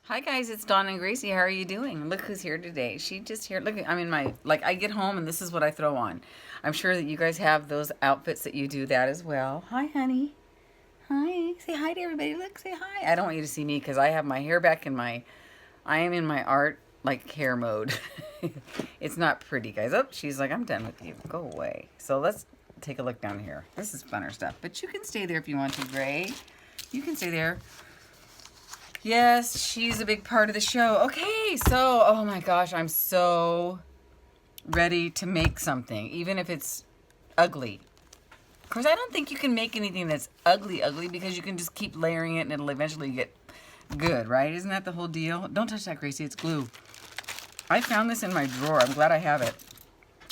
Hi guys, it's Dawn and Gracie. How are you doing? Look who's here today. She just here. Look, I'm in my, like, I get home and this is what I throw on. I'm sure that you guys have those outfits that you do that as well. Hi, honey. Hi. Say hi to everybody. Look, say hi. I don't want you to see me because I have my hair back in my, I am in my art, like, hair mode. It's not pretty, guys. Oh, she's like, I'm done with you. Go away. So let's take a look down here. This is funner stuff. But you can stay there if you want to, Gray. You can stay there. Yes, she's a big part of the show. Okay, so, oh my gosh, I'm so ready to make something, even if it's ugly. Of course, I don't think you can make anything that's ugly, because you can just keep layering it and it'll eventually get good, right? Isn't that the whole deal? Don't touch that, Gracie, it's glue. I found this in my drawer. I'm glad I have it.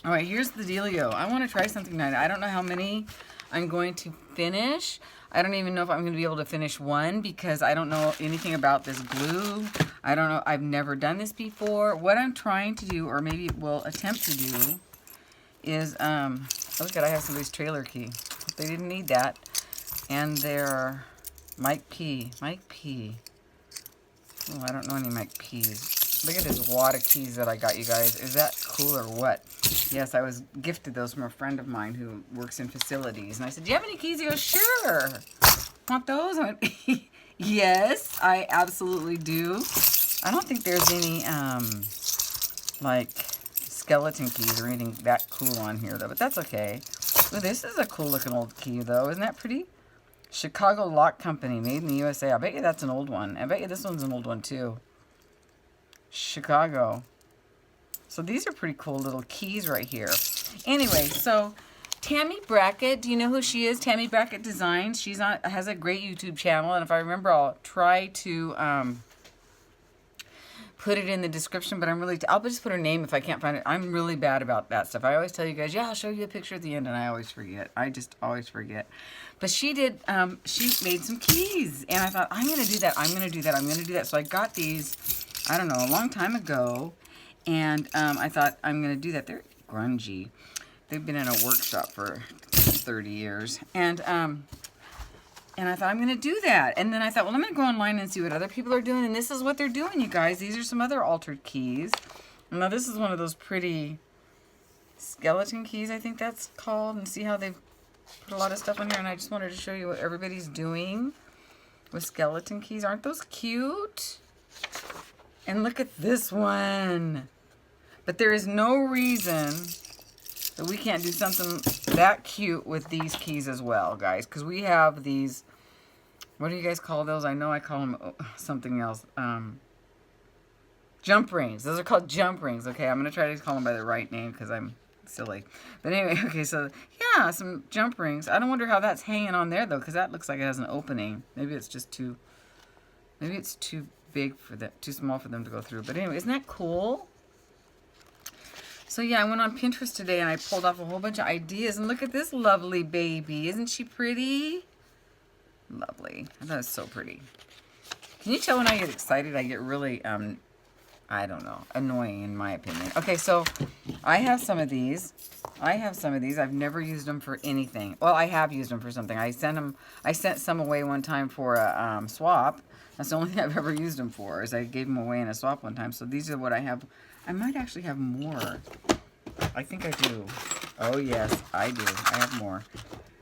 All right, here's the dealio. I want to try something tonight. I don't know how many I'm going to finish. I don't even know if I'm going to be able to finish one because I don't know anything about this glue. I don't know. I've never done this before. What I'm trying to do, or maybe will attempt to do, is, look at, I have somebody's trailer key. They didn't need that. And they're Mike P. Mike P. Oh, I don't know any Mike P's. Look at this wad of keys that I got, you guys. Is that cool or what? Yes, I was gifted those from a friend of mine who works in facilities. And I said, do you have any keys? He goes, sure. Want those? I went, yes, I absolutely do. I don't think there's any, like, skeleton keys or anything that cool on here, though. But that's okay. Well, this is a cool-looking old key, though. Isn't that pretty? Chicago Lock Company, made in the USA. I bet you that's an old one. I bet you this one's an old one, too. Chicago. So these are pretty cool little keys right here. Anyway, so Tammy Brackett, do you know who she is? Tammy Brackett Designs. She's on, has a great YouTube channel, and if I remember, I'll try to put it in the description, but I'll just put her name if I can't find it. I'm really bad about that stuff. I always tell you guys, yeah, I'll show you a picture at the end, and I always forget. I just always forget. But she did, she made some keys, and I thought, I'm going to do that, I'm going to do that, I'm going to do that. So I got these, I don't know, a long time ago, and I thought, I'm going to do that. They're grungy. They've been in a workshop for 30 years. And I thought, I'm going to do that. And then I thought, well, I'm going to go online and see what other people are doing. And this is what they're doing, you guys. These are some other altered keys. Now, this is one of those pretty skeleton keys, I think that's called. And see how they've put a lot of stuff on here. And I just wanted to show you what everybody's doing with skeleton keys. Aren't those cute? And look at this one. But there is no reason that we can't do something that cute with these keys as well, guys. Because we have these, what do you guys call those? I know I call them something else. Jump rings. Those are called jump rings. Okay, I'm going to try to call them by the right name because I'm silly. But anyway, okay, so yeah, some jump rings. I don't wonder how that's hanging on there, though, because that looks like it has an opening. Maybe it's just too, maybe it's too big for them, too small for them to go through. But anyway, isn't that cool? So yeah, I went on Pinterest today and I pulled off a whole bunch of ideas. And look at this lovely baby. Isn't she pretty? Lovely. I thought it was so pretty. Can you tell when I get excited, I get really, I don't know, annoying in my opinion. Okay, so I have some of these. I've never used them for anything. Well, I have used them for something. I sent some away one time for a swap. That's the only thing I've ever used them for, is I gave them away in a swap one time. So these are what I have. I might actually have more. I think I do. Oh, yes, I do. I have more.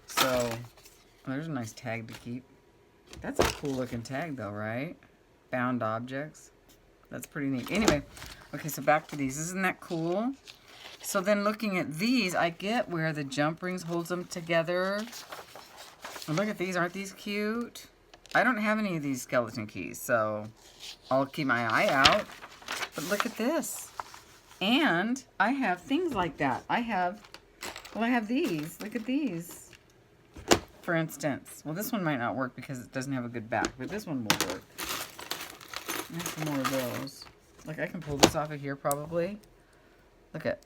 So, there's a nice tag to keep. That's a cool looking tag though, right? Bound objects. That's pretty neat. Anyway, okay, so back to these. Isn't that cool? So then looking at these, I get where the jump rings holds them together. And look at these. Aren't these cute? I don't have any of these skeleton keys, so I'll keep my eye out. But look at this. And I have things like that. I have these. Look at these. For instance. Well, this one might not work because it doesn't have a good back, but this one will work. I have some more of those. Like, I can pull this off of here probably. Look at.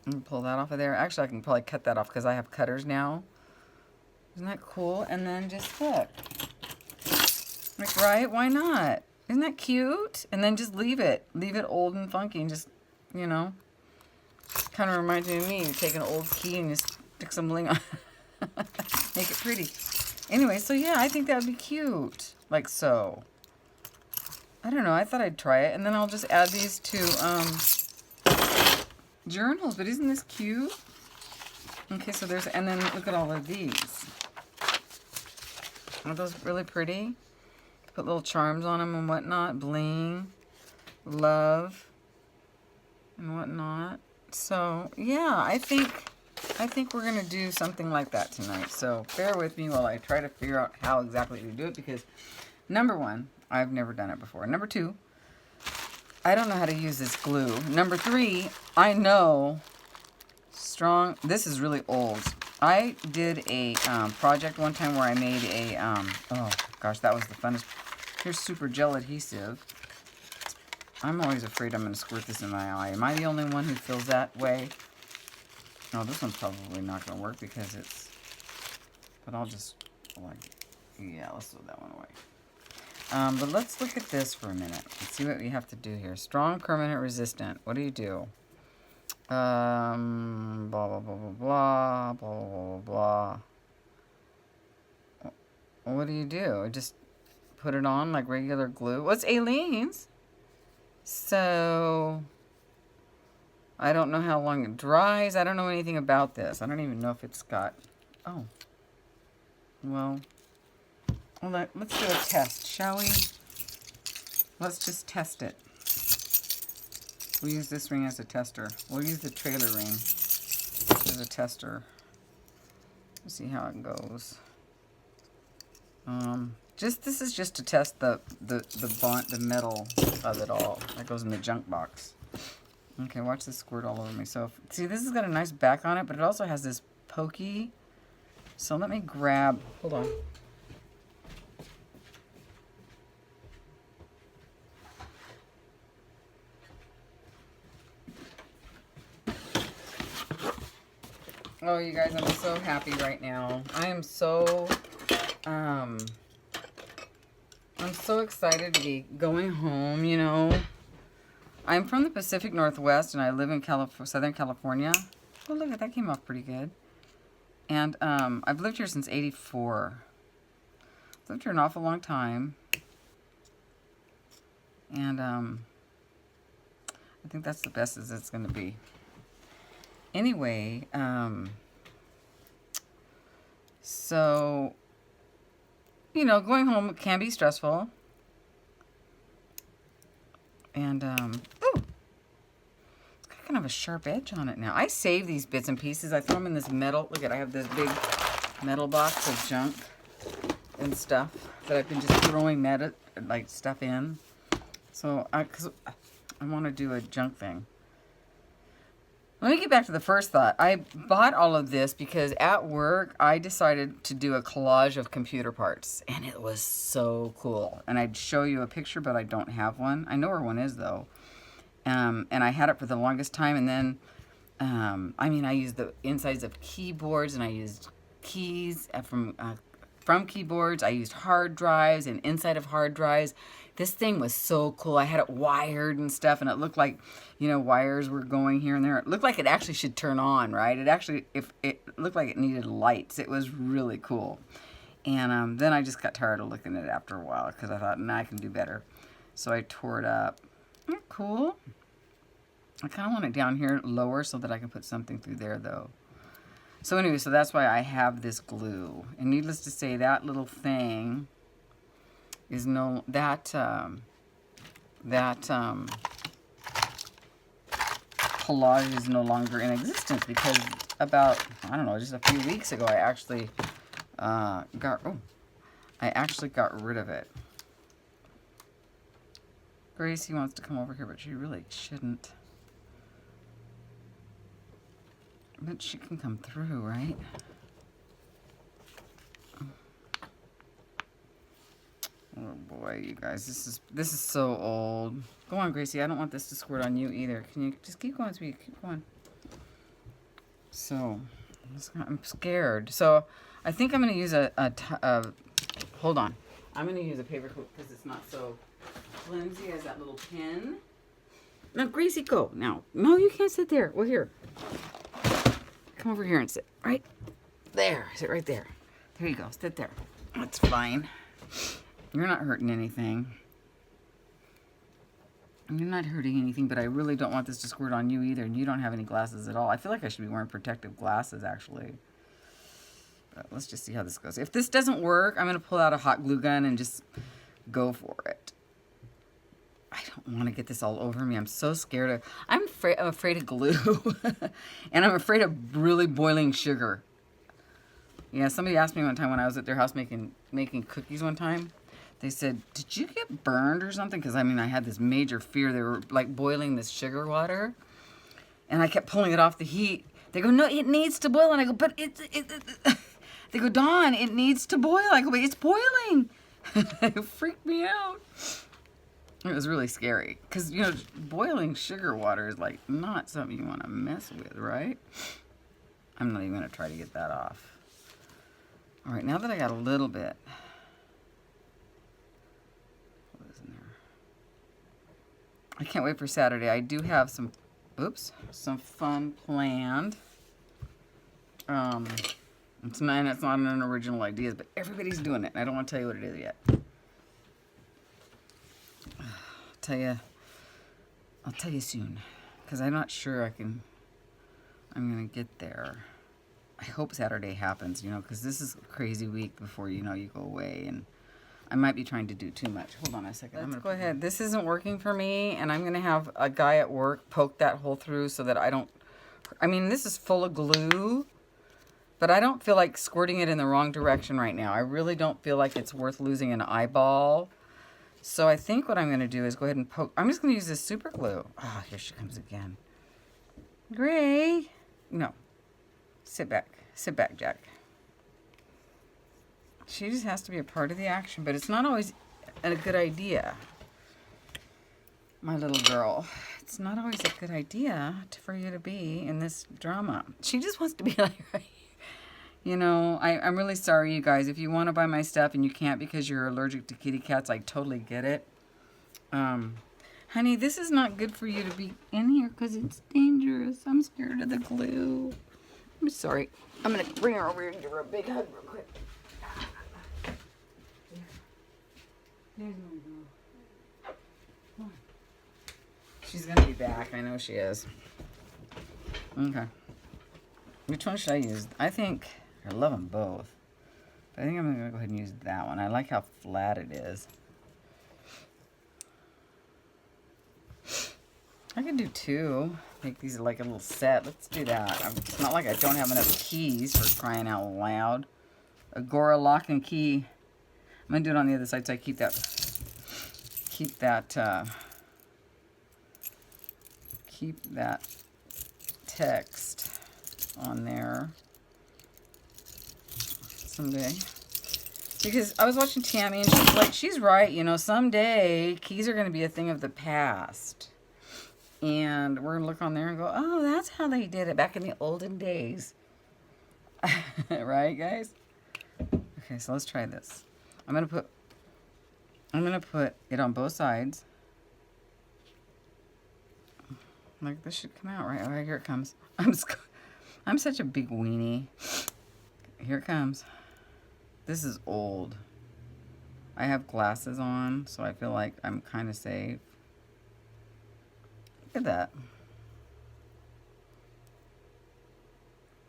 And pull that off of there. Actually, I can probably cut that off because I have cutters now. Isn't that cool? And then just look. Like, right? Why not? Isn't that cute? And then just leave it. Leave it old and funky and just, you know. Kind of reminds me of me. You take an old key and just stick some bling on. Make it pretty. Anyway, so yeah, I think that would be cute. Like so. I don't know. I thought I'd try it. And then I'll just add these to journals. But isn't this cute? Okay, so there's, and then look at all of these. Aren't those really pretty? Put little charms on them and whatnot. Bling, love, and whatnot. So, yeah, I think we're going to do something like that tonight. So, bear with me while I try to figure out how exactly to do it. Because, number one, I've never done it before. Number two, I don't know how to use this glue. Number three, I know strong. This is really old. I did a project one time where I made a, oh gosh, that was the funnest. Here's super gel adhesive. I'm always afraid I'm going to squirt this in my eye. Am I the only one who feels that way? No, this one's probably not going to work because it's, but I'll just, like, yeah, let's throw that one away. But let's look at this for a minute and see what we have to do here. Strong, permanent, resistant. What do you do? Blah, blah, blah, blah, blah, blah, blah, blah, blah. What do you do? Just put it on like regular glue? What's Aleene's? So, I don't know how long it dries. I don't know anything about this. I don't even know if it's got, oh. Well, let's do a test, shall we? Let's just test it. We'll use this ring as a tester. We'll use the trailer ring as a tester. Let's see how it goes. This is just to test the metal of it all. That goes in the junk box. Okay, watch this squirt all over me. So, see, this has got a nice back on it, but it also has this pokey. So let me grab, hold on. Oh, you guys, I'm so happy right now. I'm so excited to be going home, you know. I'm from the Pacific Northwest, and I live in Southern California. Oh, look at that, came off pretty good. And I've lived here since '84. I've lived here an awful long time. And I think that's the best as it's going to be. Anyway, so, you know, going home can be stressful. And, ooh, it's got kind of a sharp edge on it now. I save these bits and pieces. I throw them in this metal. Look at, I have this big metal box of junk and stuff that I've been just throwing stuff in. So, because I want to do a junk thing. Let me get back to the first thought. I bought all of this because at work, I decided to do a collage of computer parts. And it was so cool. And I'd show you a picture, but I don't have one. I know where one is, though. And I had it for the longest time. And then, I used the insides of keyboards, and I used keys from keyboards. I used hard drives and inside of hard drives. This thing was so cool. I had it wired and stuff, and it looked like, you know, wires were going here and there. It looked like it actually should turn on, right? It looked like it needed lights. It was really cool. And then I just got tired of looking at it after a while because I thought, nah, I can do better. So I tore it up. Isn't that cool? I kind of want it down here lower so that I can put something through there, though. So anyway, so that's why I have this glue. And needless to say, that little thing is collage is no longer in existence because about, I don't know, just a few weeks ago I actually got rid of it. Gracie wants to come over here, but she really shouldn't. But she can come through, right? Oh boy, you guys, this is so old. Go on, Gracie. I don't want this to squirt on you either. Can you just keep going, sweetie? Keep going. So, I'm scared. So, I think I'm going to use hold on. I'm going to use a paper clip because it's not so flimsy as that little pin. Now, Gracie, go. Now, no, you can't sit there. Well, here. Come over here and sit right there. Sit right there. There you go. Sit there. That's fine. You're not hurting anything. You're not hurting anything, but I really don't want this to squirt on you either, and you don't have any glasses at all. I feel like I should be wearing protective glasses, actually. But let's just see how this goes. If this doesn't work, I'm going to pull out a hot glue gun and just go for it. I don't want to get this all over me. I'm so scared of... I'm afraid of glue. And I'm afraid of really boiling sugar. Yeah, somebody asked me one time when I was at their house making cookies one time. They said, did you get burned or something? Because, I mean, I had this major fear. They were, like, boiling this sugar water. And I kept pulling it off the heat. They go, no, it needs to boil. And I go, but it they go, Dawn, it needs to boil. I go, but it's boiling. It freaked me out. It was really scary. Because, you know, boiling sugar water is, like, not something you want to mess with, right? I'm not even going to try to get that off. All right, now that I got a little bit... I can't wait for Saturday. I do have some fun planned. It's not an original idea, but everybody's doing it. I don't want to tell you what it is yet. I'll tell you soon, because I'm not sure I'm going to get there. I hope Saturday happens, you know, because this is a crazy week before, you know, you go away, and I might be trying to do too much. Hold on a second. Let's go ahead. This isn't working for me, and I'm going to have a guy at work poke that hole through so that I don't... I mean, this is full of glue, but I don't feel like squirting it in the wrong direction right now. I really don't feel like it's worth losing an eyeball. So I think what I'm going to do is go ahead and poke... I'm just going to use this super glue. Ah, here she comes again. Gray. No. Sit back. Sit back, Jack. She just has to be a part of the action, but it's not always a good idea. My little girl. It's not always a good idea for you to be in this drama. She just wants to be like, you know, I'm really sorry, you guys. If you want to buy my stuff and you can't because you're allergic to kitty cats, I totally get it. Honey, this is not good for you to be in here because it's dangerous. I'm scared of the glue. I'm sorry. I'm going to bring her over here and give her a big hug real quick. There's my girl. Come on. She's going to be back. I know she is. Okay. Which one should I use? I think I love them both. But I think I'm going to go ahead and use that one. I like how flat it is. I could do two. Make these like a little set. Let's do that. It's not like I don't have enough keys for crying out loud. Agora lock and key. I'm going to do it on the other side so I keep that text on there someday. Because I was watching Tammy and she's like, she's right, you know, someday keys are going to be a thing of the past. And we're going to look on there and go, oh, that's how they did it back in the olden days. Right, guys? Okay, so let's try this. I'm gonna put it on both sides. Like this should come out, right? All right, here it comes. I'm such a big weenie. Here it comes. This is old. I have glasses on, so I feel like I'm kind of safe. Look at that.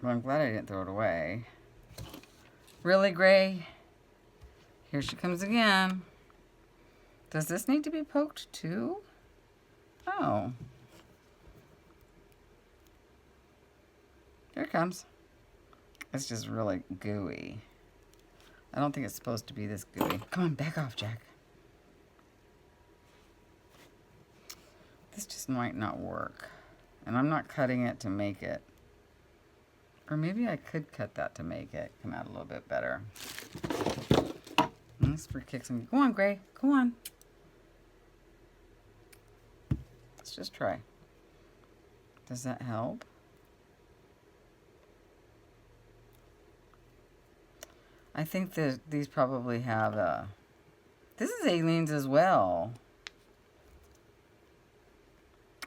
Well, I'm glad I didn't throw it away. Really, Gray? Here she comes again. Does this need to be poked too? Oh. Here it comes. It's just really gooey. I don't think it's supposed to be this gooey. Come on, back off, Jack. This just might not work. And I'm not cutting it to make it. Or maybe I could cut that to make it come out a little bit better. Let's for kicks and... Go on, Gray. Go on. Let's just try. Does that help? I think that these probably have a... This is Aliens as well.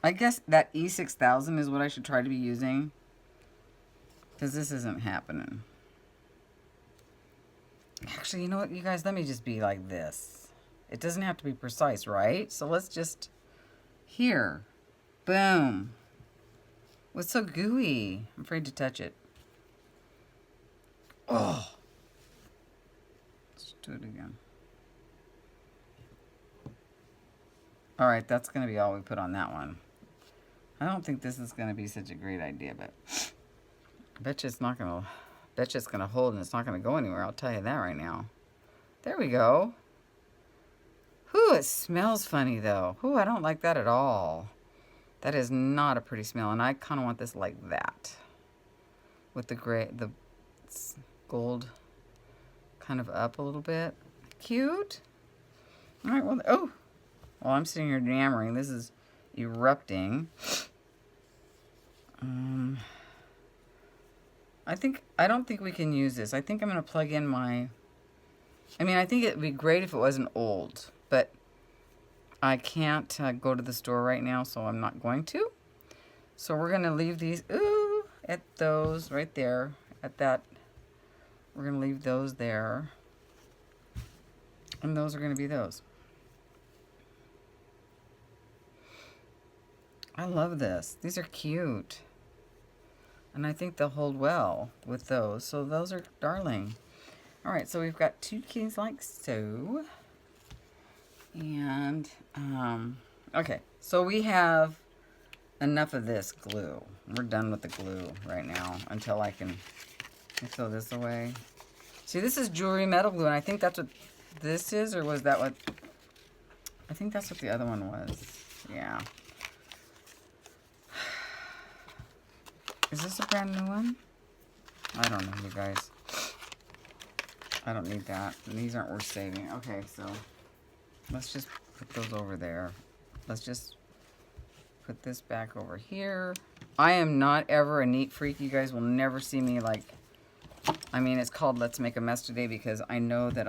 I guess that E6000 is what I should try to be using. Because this isn't happening. Actually, you know what, you guys? Let me just be like this. It doesn't have to be precise, right? So let's just... Here. Boom. What's so gooey? I'm afraid to touch it. Oh. Let's do it again. All right, that's going to be all we put on that one. I don't think this is going to be such a great idea, but I bet you it's not going to, bet you it's going to hold and it's not going to go anywhere. I'll tell you that right now. There we go. Whew, it smells funny though. Whew, I don't like that at all. That is not a pretty smell, and I kind of want this like that. With the gray, the gold kind of up a little bit. Cute. All right, well, oh. Well, I'm sitting here yammering. This is erupting. I don't think we can use this. I think I'm going to plug in my, I think it would be great if it wasn't old, but I can't go to the store right now, so I'm not going to. So we're going to leave these, at those right there, at that. We're going to leave those there. And those are going to be those. I love this. These are cute. And I think they'll hold well with those. So those are darling. All right, so we've got 2 keys like so. And, okay, so we have enough of this glue. We're done with the glue right now until I can throw this away. See, this is jewelry metal glue, and I think that's what this is, or was that what? I think that's what the other one was. Yeah. Is this a brand new one? I don't know, you guys. I don't need that. And these aren't worth saving. Okay, so let's just put those over there. Let's just put this back over here. I am not ever a neat freak. You guys will never see me like, it's called Let's Make a Mess Today because I know that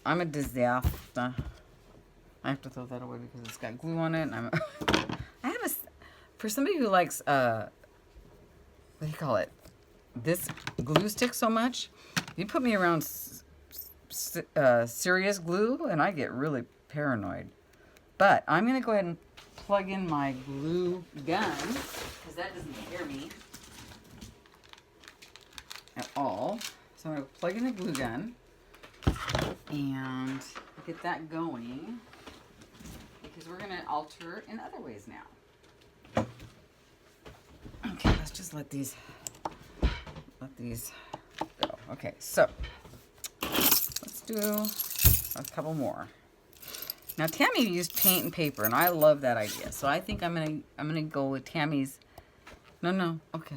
I'm a disaster. I have to throw that away because it's got glue on it. And for somebody who likes, what do you call it? This glue stick so much, you put me around serious glue and I get really paranoid. But I'm going to go ahead and plug in my glue gun because that doesn't scare me at all. So I'm going to plug in the glue gun and get that going because we're going to alter in other ways now. Okay, let's just let these go. Okay, so let's do a couple more. Now Tammy used paint and paper, and I love that idea. So I think I'm gonna go with Tammy's. No, okay.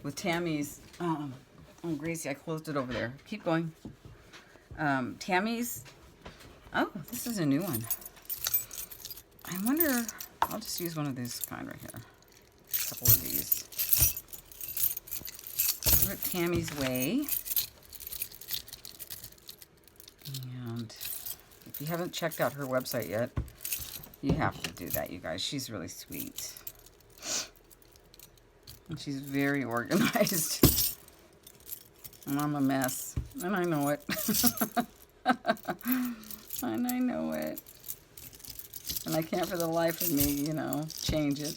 With Tammy's. Oh, Gracie, I closed it over there. Keep going. Tammy's. Oh, this is a new one. I wonder. I'll just use one of these kind right here. A couple of these. Give it Tammy's Way. And if you haven't checked out her website yet, you have to do that, you guys. She's really sweet. And she's very organized. And I'm a mess. And I know it. And I know it. And I can't for the life of me, change it.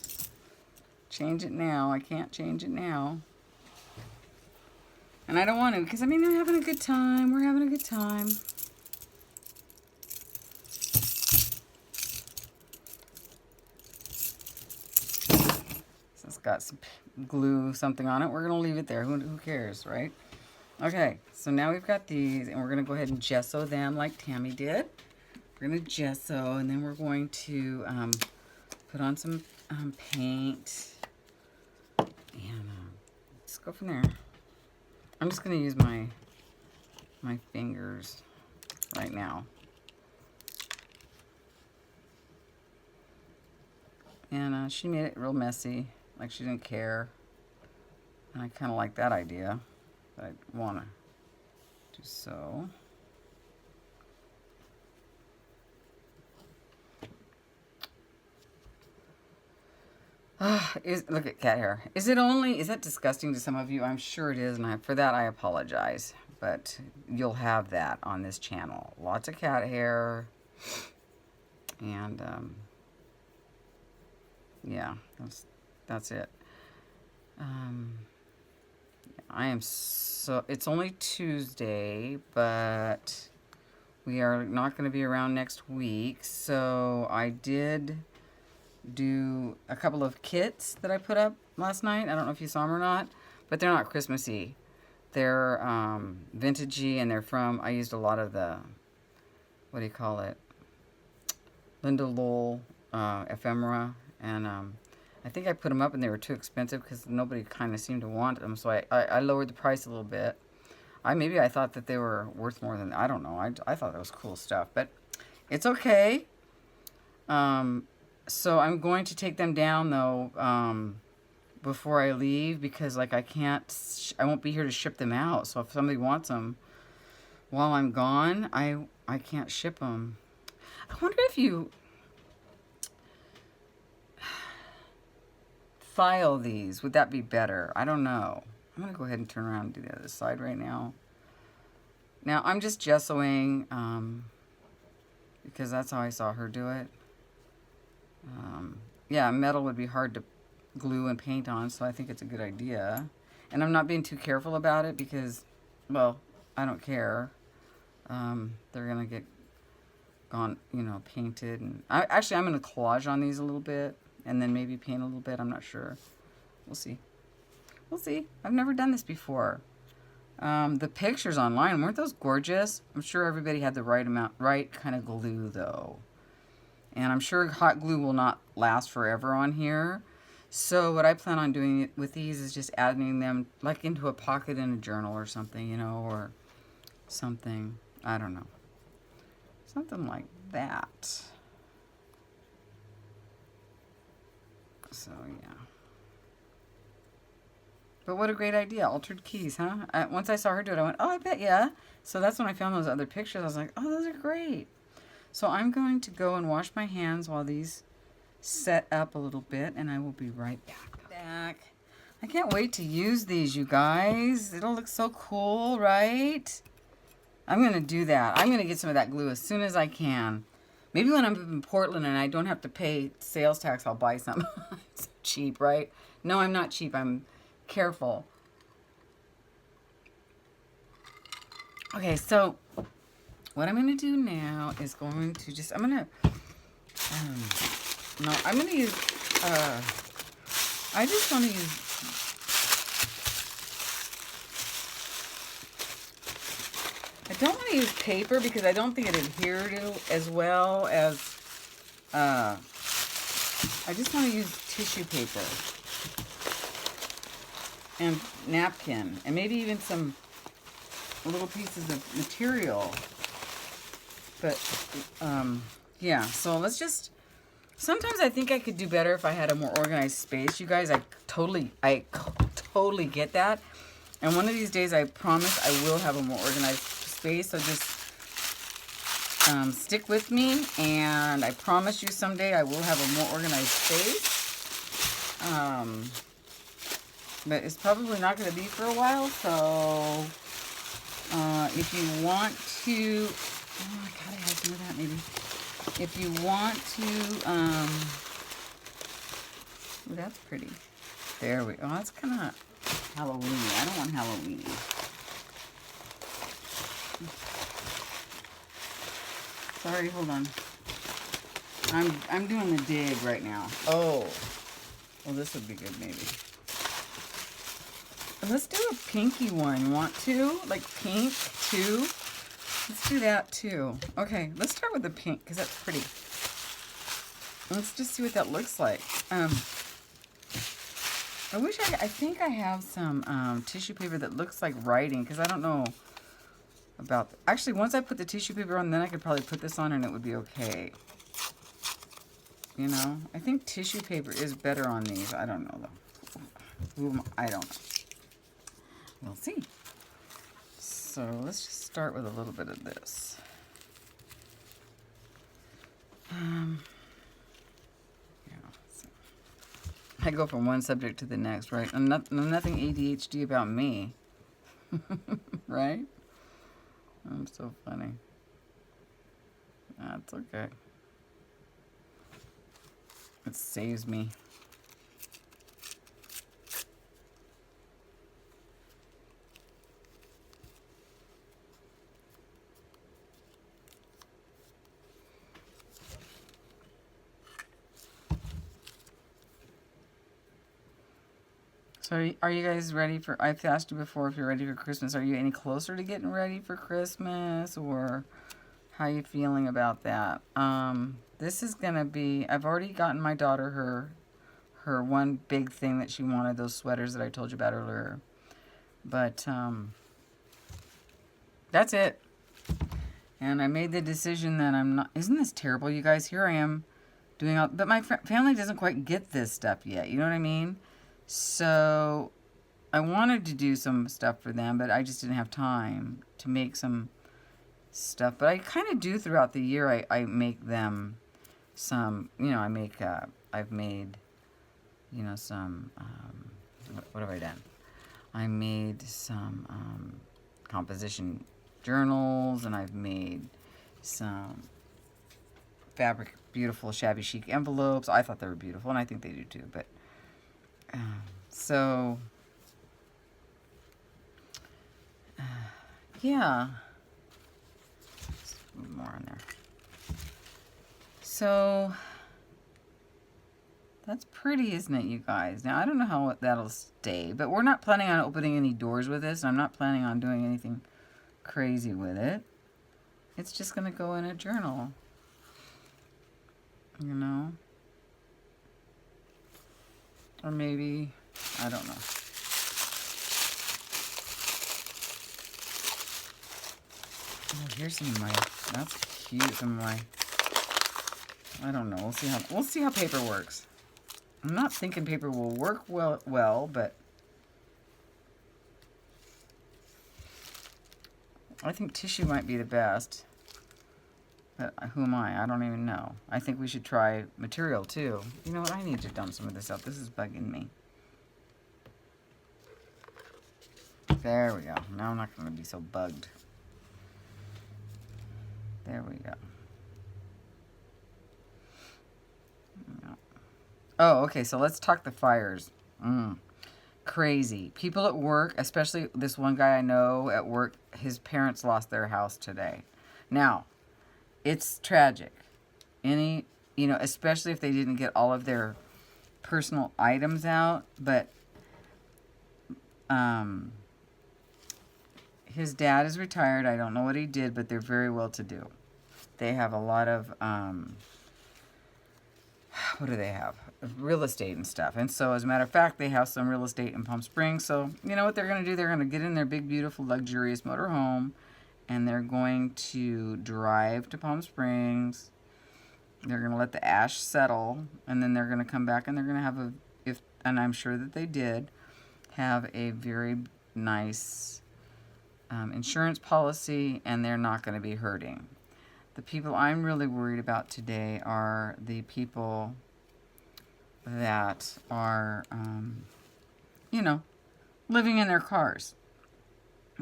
Change it now. I can't change it now. And I don't want to because, they're having a good time. We're having a good time. So it's got some glue, something on it. We're going to leave it there. Who cares, right? Okay, so now we've got these, and we're going to go ahead and gesso them like Tammy did. We're going to gesso, and then we're going to put on some paint. And just go from there. I'm just going to use my fingers right now. And she made it real messy, like she didn't care. And I kind of like that idea. But I want to do so. Look at cat hair. Is that disgusting to some of you? I'm sure it is, and for that I apologize. But you'll have that on this channel. Lots of cat hair. And Yeah, that's it. Um, I am so, it's only Tuesday, but we are not going to be around next week. So I did do a couple of kits that I put up last night. I don't know if you saw them or not, but they're not Christmassy. They're vintagey, and they're from, I used a lot of the, what do you call it? Linda Lowell ephemera, and I think I put them up and they were too expensive because nobody kind of seemed to want them, so I lowered the price a little bit. Maybe I thought that they were worth more than, I don't know. I thought that was cool stuff, but it's okay. So I'm going to take them down though before I leave, because like I won't be here to ship them out. So if somebody wants them while I'm gone, I can't ship them. I wonder if you file these, would that be better? I don't know. I'm going to go ahead and turn around and do the other side right now. Now, I'm just gessoing because that's how I saw her do it. Yeah, metal would be hard to glue and paint on, so I think it's a good idea. And I'm not being too careful about it because, well, I don't care. They're going to get gone, painted. And I'm going to collage on these a little bit and then maybe paint a little bit. I'm not sure. We'll see. We'll see. I've never done this before. The pictures online, weren't those gorgeous? I'm sure everybody had the right kind of glue though. And I'm sure hot glue will not last forever on here. So what I plan on doing with these is just adding them like into a pocket in a journal or something, or something. I don't know. Something like that. So yeah. But what a great idea. Altered keys, huh? Once I saw her do it, I went, oh, I bet, yeah. So that's when I found those other pictures. I was like, oh, those are great. So I'm going to go and wash my hands while these set up a little bit, and I will be right back. I can't wait to use these, you guys. It'll look so cool, right? I'm going to do that. I'm going to get some of that glue as soon as I can. Maybe when I'm in Portland and I don't have to pay sales tax, I'll buy some. It's cheap, right? No, I'm not cheap. I'm careful. Okay, so what I'm going to do now is I'm going to use, I just want to use, I don't want to use paper because I don't think it adhered as well as, I just want to use tissue paper and napkin and maybe even some little pieces of material. But, yeah, so let's just, sometimes I think I could do better if I had a more organized space. You guys, I totally get that. And one of these days, I promise I will have a more organized space. So just stick with me. And I promise you someday I will have a more organized space. But it's probably not going to be for a while. So if you want to, oh, I gotta have some of that maybe. If you want to, ooh, that's pretty. There we go. Oh, that's kind of Halloween. I don't want Halloween. Sorry, hold on. I'm doing the dig right now. Oh, well, this would be good maybe. Let's do a pinky one. Want to? Like pink too? Let's do that too. Okay, let's start with the pink because that's pretty. Let's just see what that looks like. I think I have some tissue paper that looks like writing because I don't know about. Actually, once I put the tissue paper on, then I could probably put this on and it would be okay. I think tissue paper is better on these. I don't know though. I don't know. We'll see. So let's just start with a little bit of this. So I go from one subject to the next, right? And nothing ADHD about me, right? I'm so funny. That's okay. It saves me So are you guys ready for, I've asked you before if you're ready for Christmas. Are you any closer to getting ready for Christmas, or how are you feeling about that? This is going to be, I've already gotten my daughter her one big thing that she wanted, those sweaters that I told you about earlier. But that's it. And I made the decision that I'm not, isn't this terrible, you guys? Here I am doing all, but my family doesn't quite get this stuff yet. You know what I mean? So I wanted to do some stuff for them, but I just didn't have time to make some stuff. But I kind of do throughout the year. I make them some, I've made, some, what have I done? I made some composition journals, and I've made some fabric, beautiful shabby chic envelopes. I thought they were beautiful, and I think they do too. But so yeah, more on there. So that's pretty, isn't it, you guys? Now I don't know how that'll stay, but we're not planning on opening any doors with this. I'm not planning on doing anything crazy with it. It's just gonna go in a journal, or maybe, I don't know. Oh, here's some of my, that's cute, some of my, I don't know, we'll see how paper works. I'm not thinking paper will work well, but I think tissue might be the best. But who am I? I don't even know. I think we should try material too. You know what? I need to dump some of this out. This is bugging me. There we go. Now I'm not going to be so bugged. There we go. Oh, okay. So let's talk the fires. Crazy. People at work, especially this one guy I know at work, his parents lost their house today. Now, it's tragic. Especially if they didn't get all of their personal items out, but his dad is retired. I don't know what he did, but they're very well to do. They have a lot of what do they have? Real estate and stuff. And so, as a matter of fact, they have some real estate in Palm Springs. So, you know what they're going to do? They're going to get in their big, beautiful, luxurious motorhome, and they're going to drive to Palm Springs. They're going to let the ash settle, and then they're going to come back, and they're going to have and I'm sure that they did, have a very nice insurance policy, and they're not going to be hurting. The people I'm really worried about today are the people that are, living in their cars.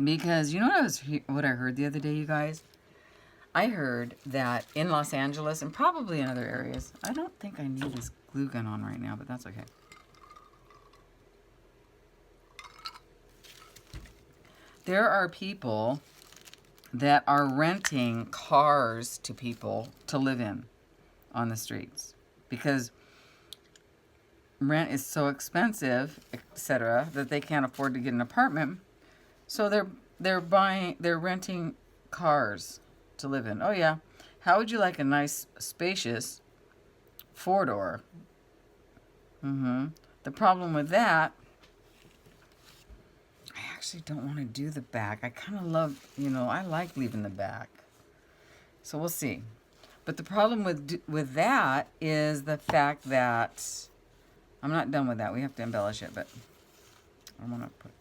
Because you know what I heard the other day, you guys? I heard that in Los Angeles, and probably in other areas, I don't think I need this glue gun on right now, but that's okay. There are people that are renting cars to people to live in on the streets because rent is so expensive, etc., that they can't afford to get an apartment. So they're renting cars to live in. Oh yeah, how would you like a nice, spacious 4-door? The problem with that, I actually don't want to do the back. I kind of love, I like leaving the back. So we'll see. But the problem with that is the fact that I'm not done with that. We have to embellish it, but I want to put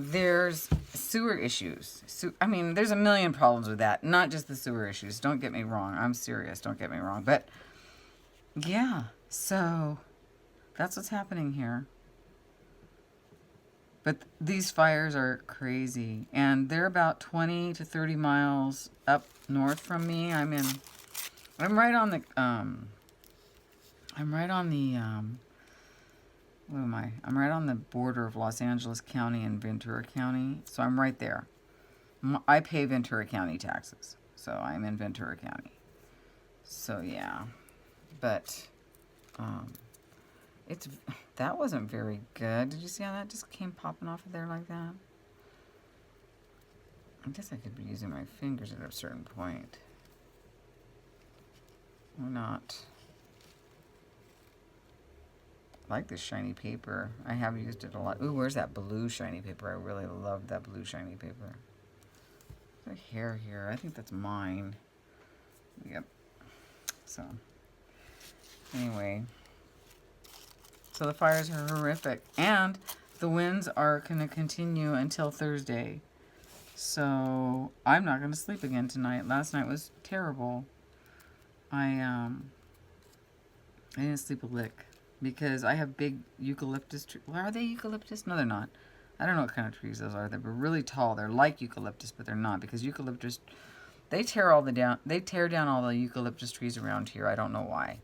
there's sewer issues. There's a million problems with that. Not just the sewer issues. Don't get me wrong. I'm serious. Don't get me wrong. But yeah, so that's what's happening here. But these fires are crazy, and they're about 20 to 30 miles up north from me. I'm right on the what am I? I'm right on the border of Los Angeles County and Ventura County, so I'm right there. I pay Ventura County taxes, so I'm in Ventura County. So yeah, But um, it's that wasn't very good. Did you see how that just came popping off of there like that? I guess I could be using my fingers at a certain point. Or not. I like this shiny paper. I have used it a lot. Ooh, where's that blue shiny paper? I really love that blue shiny paper. There's a hair here. I think that's mine. Yep. So, anyway. So the fires are horrific. And the winds are going to continue until Thursday. So, I'm not going to sleep again tonight. Last night was terrible. I didn't sleep a lick. Because I have big eucalyptus trees. Well, are they eucalyptus? No, they're not. I don't know what kind of trees those are. They're really tall. They're like eucalyptus, but they're not. Because eucalyptus, they tear down all the eucalyptus trees around here. I don't know why.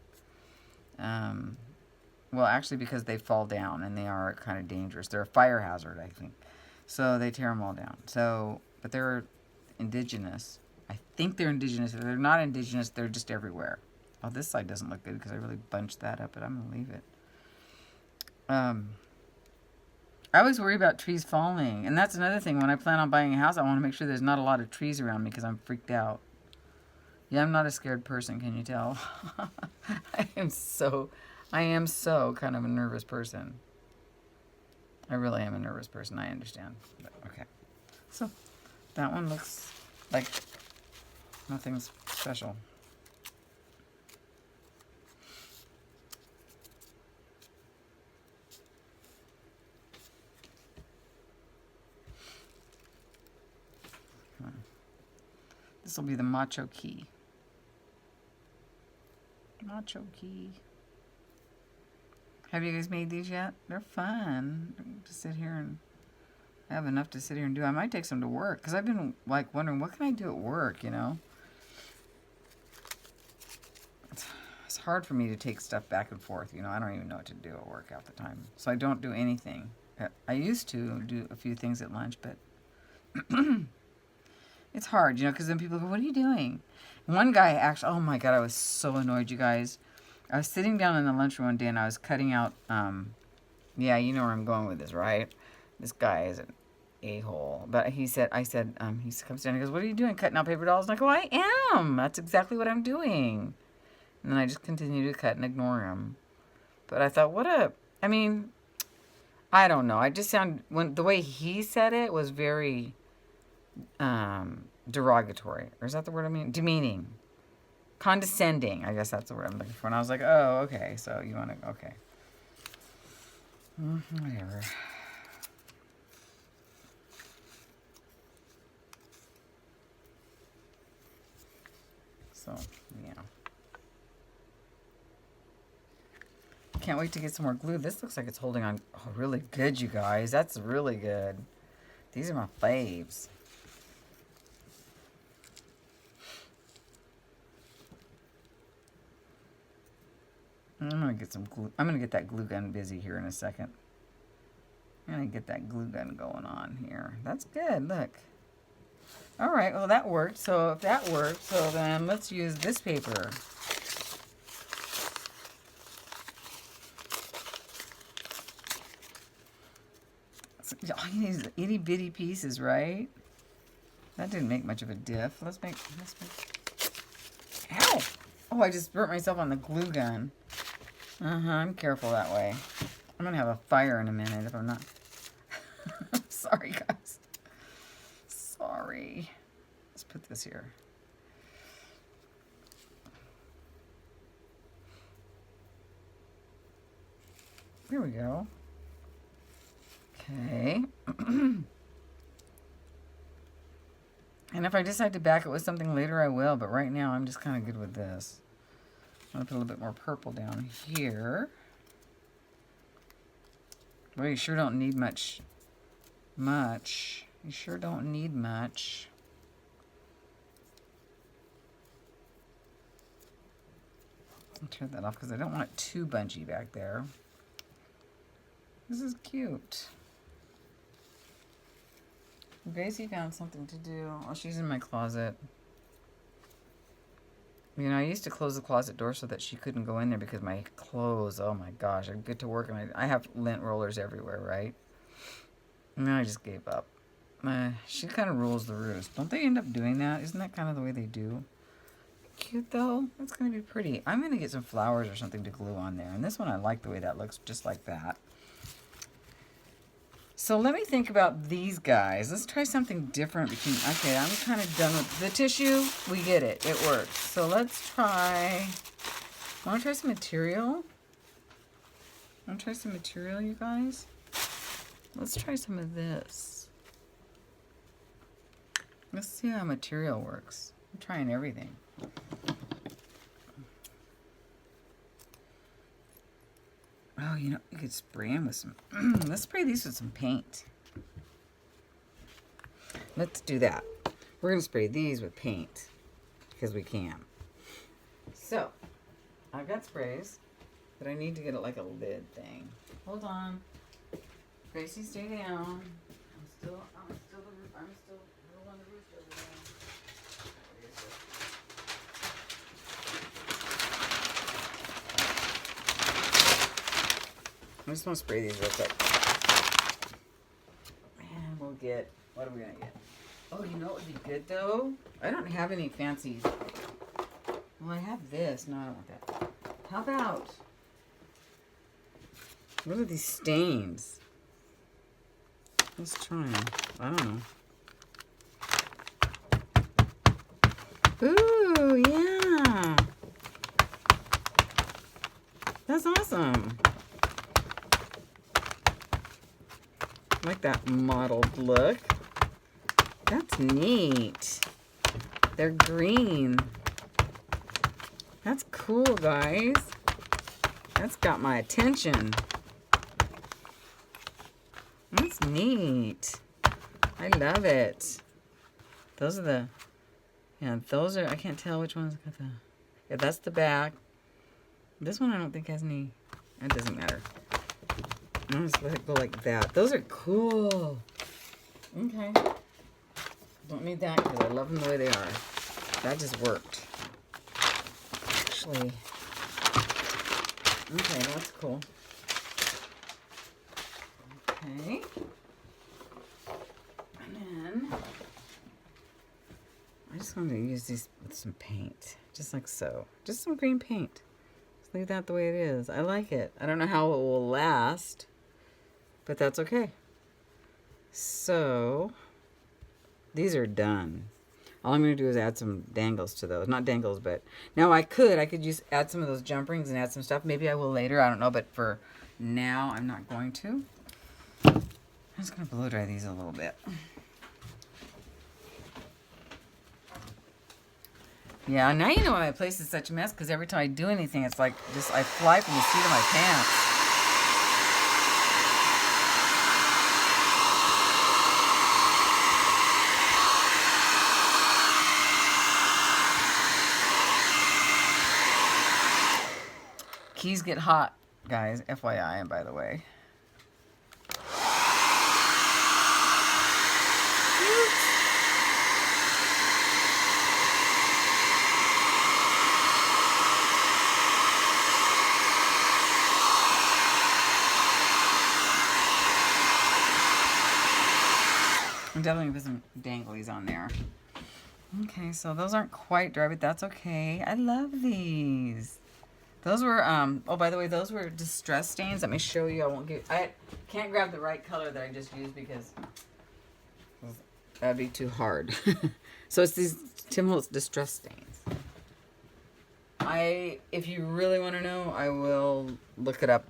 Well, actually, because they fall down and they are kind of dangerous. They're a fire hazard, I think. So they tear them all down. So, but they're indigenous. I think they're indigenous. If they're not indigenous, they're just everywhere. Oh, this side doesn't look good because I really bunched that up, but I'm going to leave it. I always worry about trees falling. And that's another thing. When I plan on buying a house, I want to make sure there's not a lot of trees around me because I'm freaked out. Yeah, I'm not a scared person, can you tell? I am so kind of a nervous person. I really am a nervous person, I understand. But, okay. So, that one looks like nothing's special. This will be the Macho Key. Macho Key. Have you guys made these yet? They're fun to sit here and I have enough to sit here and do. I might take some to work because I've been like wondering what can I do at work, you know? It's hard for me to take stuff back and forth, you know. I don't even know what to do at work half the time. So I don't do anything. I used to do a few things at lunch, but it's hard, you know, because then people go, what are you doing? One guy actually, oh my God, I was so annoyed, you guys. I was sitting down in the lunchroom one day and I was cutting out, yeah, you know where I'm going with this, right? This guy is an a-hole. But he comes down and he goes, what are you doing, cutting out paper dolls? And I go, I am. That's exactly what I'm doing. And then I just continue to cut and ignore him. But I thought, I don't know. The way he said it was very derogatory. Or is that the word I mean? Demeaning. Condescending. I guess that's the word I'm looking for. And I was like, oh, okay. So you want to, okay. Whatever. So, yeah. Can't wait to get some more glue. This looks like it's holding on really good, you guys. That's really good. These are my faves. I'm going to get some glue. I'm going to get that glue gun busy here in a second. I'm going to get that glue gun going on here. That's good. Look. All right. Well, that worked. So if that worked, so then let's use this paper. All you need is itty bitty pieces, right? That didn't make much of a diff. Let's make. Ow! Oh, I just burnt myself on the glue gun. I'm careful that way. I'm gonna have a fire in a minute if I'm not. Sorry, guys. Sorry. Let's put this here. There we go. Okay. And if I decide to back it with something later, I will. But right now, I'm just kind of good with this. I'm going to put a little bit more purple down here. Well, you sure don't need much. You sure don't need much. I'll turn that off because I don't want it too bunchy back there. This is cute. Gracie found something to do. Oh, she's in my closet. You know, I used to close the closet door so that she couldn't go in there because my clothes, oh my gosh, I'd get to work and I have lint rollers everywhere, right? And then I just gave up. She kind of rules the roost. Don't they end up doing that? Isn't that kind of the way they do? Cute though. That's going to be pretty. I'm going to get some flowers or something to glue on there. And this one, I like the way that looks, just like that. So let me think about these guys. Let's try something different between, okay, I'm kind of done with the tissue. We get it. It works. So let's try, want to try some material? Want to try some material, you guys? Let's try some of this. Let's see how material works. I'm trying everything. Oh, you know, you could spray them with some, let's spray these with some paint. Let's do that. We're going to spray these with paint because we can. So, I've got sprays, but I need to get it like a lid thing. Hold on. Gracie, stay down. I'm still the little on the roof over there. I just want to spray these real quick. And we'll get, what are we going to get? Oh, you know what would be good though? I don't have any fancy. Well, I have this. No, I don't want that. How about, what are these stains? Let's try them. I don't know. Ooh, yeah. That's awesome. I like that mottled look. That's neat. They're green. That's cool, guys. That's got my attention. That's neat. I love it. Those are the, yeah, those are, I can't tell which one's got the, yeah, that's the back. This one I don't think has any, it doesn't matter. I'll just let it go like that. Those are cool. Okay. Don't need that because I love them the way they are. That just worked. Actually, okay, that's cool. Okay. And then I just want to use these with some paint. Just like so. Just some green paint. Just leave that the way it is. I like it. I don't know how it will last, but that's okay. So these are done. All I'm going to do is add some dangles to those. Not dangles, but now I could add some of those jump rings and add some stuff. Maybe I will later. I don't know, but for now, I'm not going to. I'm just going to blow dry these a little bit. Yeah, now you know why my place is such a mess, because every time I do anything, it's like just I fly from the seat of my pants. Keys get hot, guys, FYI, and by the way. I'm definitely going to put some danglies on there. Okay, so those aren't quite dry, but that's okay. I love these. Those were, oh, by the way, those were distress stains. Let me show you. I can't grab the right color that I just used because that'd be too hard. So it's these Tim Holtz distress stains. If you really want to know, I will look it up.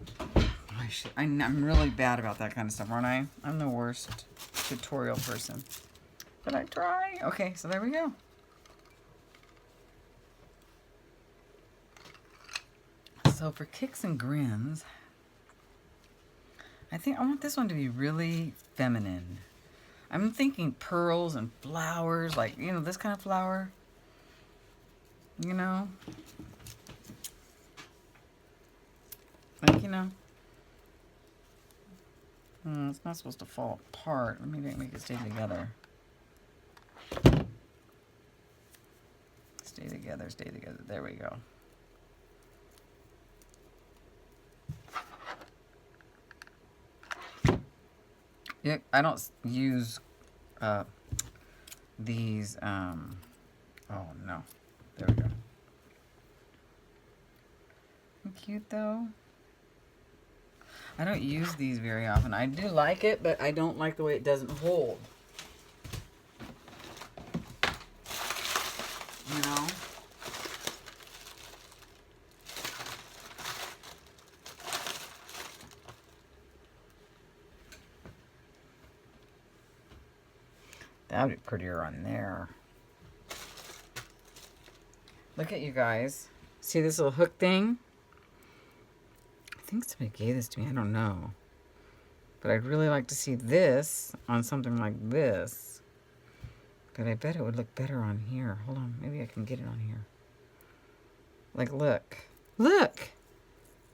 I'm really bad about that kind of stuff, aren't I? I'm the worst tutorial person. But I try. Okay, so there we go. So for kicks and grins, I think I want this one to be really feminine. I'm thinking pearls and flowers, like, you know, this kind of flower. You know? Like, you know. It's not supposed to fall apart. Let me make it stay together. Stay Stay together, stay together. There we go. Yeah, I don't use these, oh no. There we go. Isn't cute though? I don't use these very often. I do like it, but I don't like the way it doesn't hold. You know? That would be prettier on there. Look at you guys. See this little hook thing? I think somebody gave this to me. I don't know. But I'd really like to see this on something like this. But I bet it would look better on here. Hold on. Maybe I can get it on here. Like, look. Look!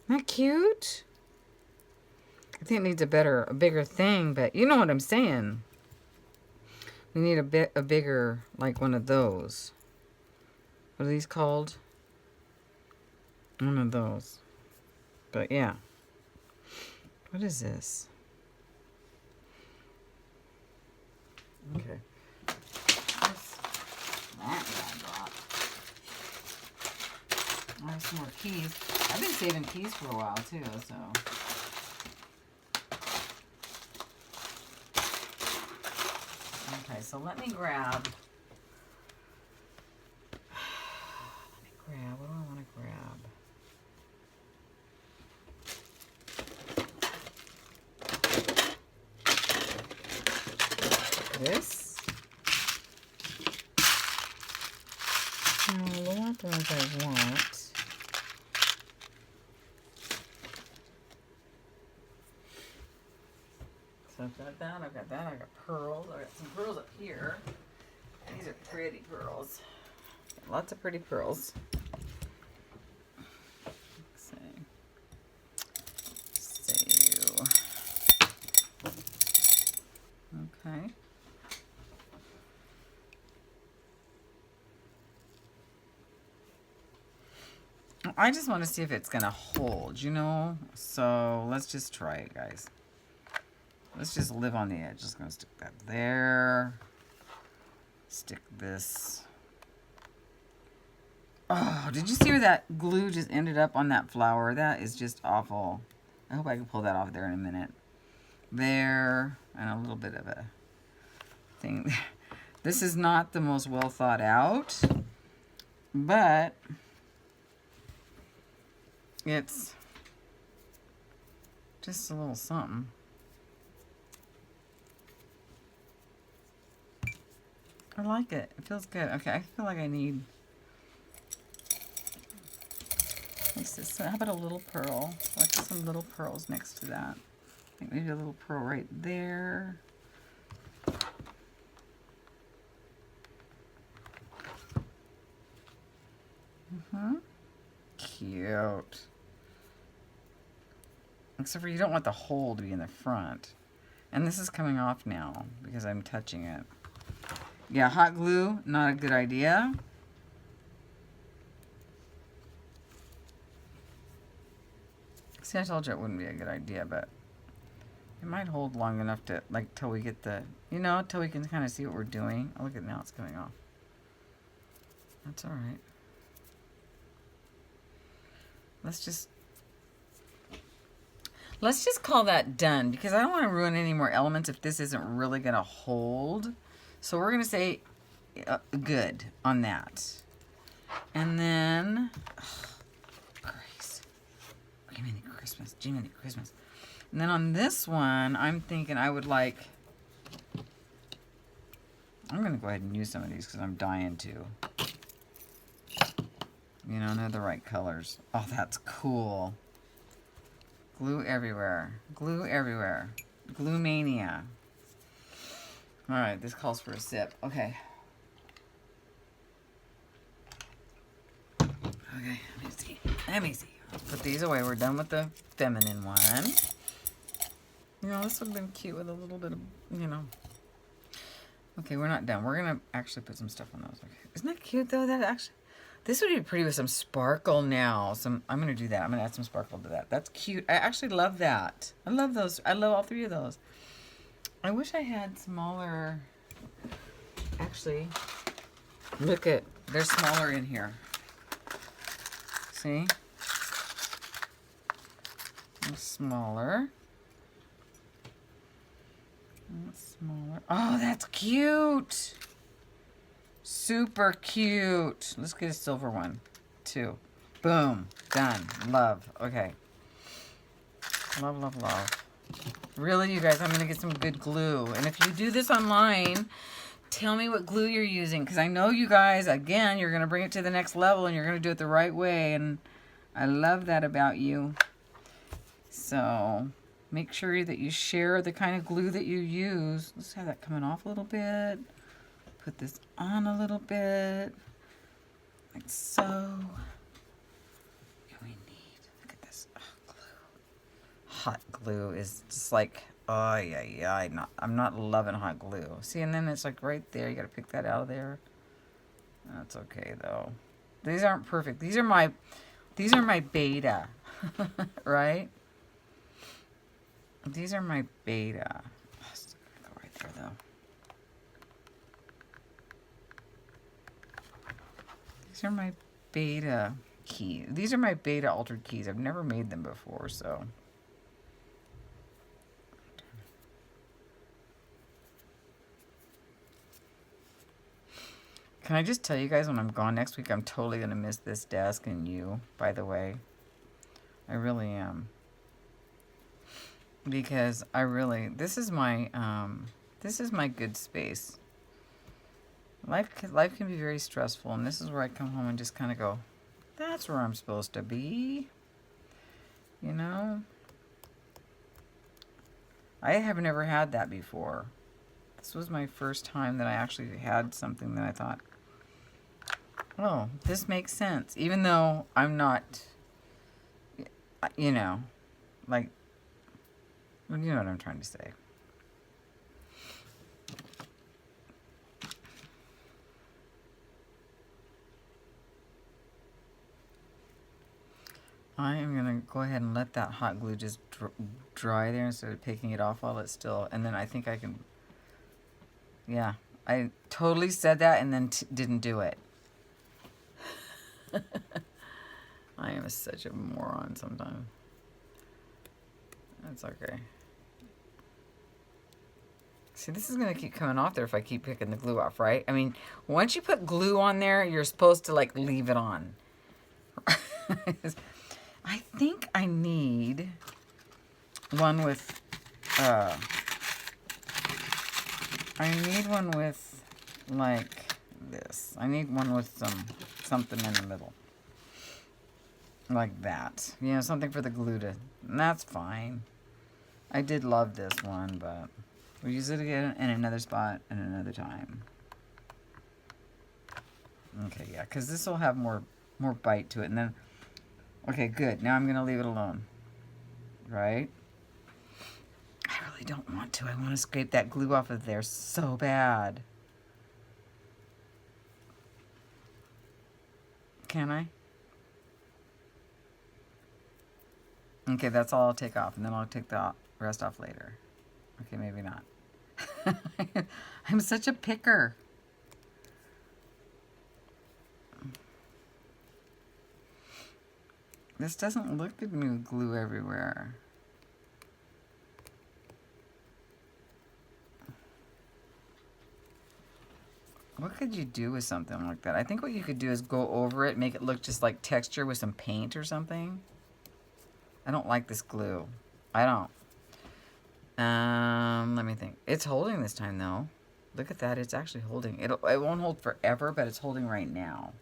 Isn't that cute? I think it needs a bigger thing, but you know what I'm saying. We need a bigger, like one of those. What are these called? One of those. But yeah. What is this? Okay. That guy dropped. I have some more keys. I've been saving keys for a while too, so. Okay, so let me grab. What do I want to grab? This? No, those aren't the ones I want. So I've got that, I've got that, I've got pearls. I've got some pearls up here. These are pretty pearls. Lots of pretty pearls. Let's see. Okay. I just want to see if it's going to hold, you know? So let's just try it, guys. Let's just live on the edge. Just going to stick that there. Stick this. Oh, did you see where that glue just ended up on that flower? That is just awful. I hope I can pull that off there in a minute. There, and a little bit of a thing. This is not the most well thought out, but it's just a little something. I like it. It feels good. Okay, I feel like I need... So how about a little pearl? Like some little pearls next to that. I think maybe a little pearl right there. Cute. Except for you don't want the hole to be in the front. And this is coming off now because I'm touching it. Yeah, hot glue, not a good idea. See, I told you it wouldn't be a good idea, but it might hold long enough to, like, till we get the, you know, till we can kind of see what we're doing. Oh, look at now, it's coming off. That's all right. Let's just call that done, because I don't want to ruin any more elements if this isn't really going to hold. So we're going to say good on that. And then, Grace, Jiminy Christmas, Jiminy Christmas. And then on this one, I'm thinking I would like, I'm going to go ahead and use some of these because I'm dying to. You know, they're the right colors. Oh, that's cool. Glue everywhere. Glue everywhere. Glue mania. All right, this calls for a sip. Okay. Okay, let me see. Let me see. I'll put these away. We're done with the feminine one. You know, this would have been cute with a little bit of, you know. Okay, we're not done. We're going to actually put some stuff on those. Okay. Isn't that cute, though? That actually... This would be pretty with some sparkle now. I'm gonna do that. I'm gonna add some sparkle to that. That's cute. I actually love that. I love those. I love all three of those. I wish I had smaller. Actually, look at, they're smaller in here. See? Smaller. Smaller. Oh, that's cute. Super cute. Let's get a silver one, too. Boom. Done. Love. Okay. Love, love, love. Really, you guys, I'm going to get some good glue. And if you do this online, tell me what glue you're using. Because I know you guys, again, you're going to bring it to the next level and you're going to do it the right way. And I love that about you. So make sure that you share the kind of glue that you use. Let's have that coming off a little bit. Put this on a little bit. Like so. What do we need? Look at this. Oh, glue. Hot glue is just like, oh yeah, yeah. I'm not loving hot glue. See, and then it's like right there. You got to pick that out of there. That's okay though. These aren't perfect. These are my beta, right? These are my beta. Oh, it's gonna go right there though. These are my beta keys. These are my beta altered keys. I've never made them before, so. Can I just tell you guys when I'm gone next week, I'm totally going to miss this desk and you, by the way. I really am. Because I really, this is my good space. Life can be very stressful, and this is where I come home and just kind of go, that's where I'm supposed to be. You know? I have never had that before. This was my first time that I actually had something that I thought, oh, this makes sense. Even though I'm not, you know, like, you know what I'm trying to say. I am going to go ahead and let that hot glue just dry there instead of taking it off while it's still, and then I think I can, yeah, I totally said that and then didn't do it. I am such a moron sometimes. That's okay. See, this is going to keep coming off there if I keep picking the glue off, right? I mean, once you put glue on there, you're supposed to, like, leave it on. I think I need one with, like, this. I need one with something in the middle. Like that. You know, something for the glue to, and that's fine. I did love this one, but we'll use it again in another spot and another time. Okay, yeah, because this will have more bite to it. And then, okay, good. Now I'm going to leave it alone. Right? I really don't want to. I want to scrape that glue off of there so bad. Can I? Okay, that's all I'll take off, and then I'll take the rest off later. Okay, maybe not. I'm such a picker. This doesn't look good with glue everywhere. What could you do with something like that? I think what you could do is go over it, make it look just like texture with some paint or something. I don't like this glue. I don't. Let me think. It's holding this time though. Look at that. It's actually holding. It won't hold forever, but it's holding right now.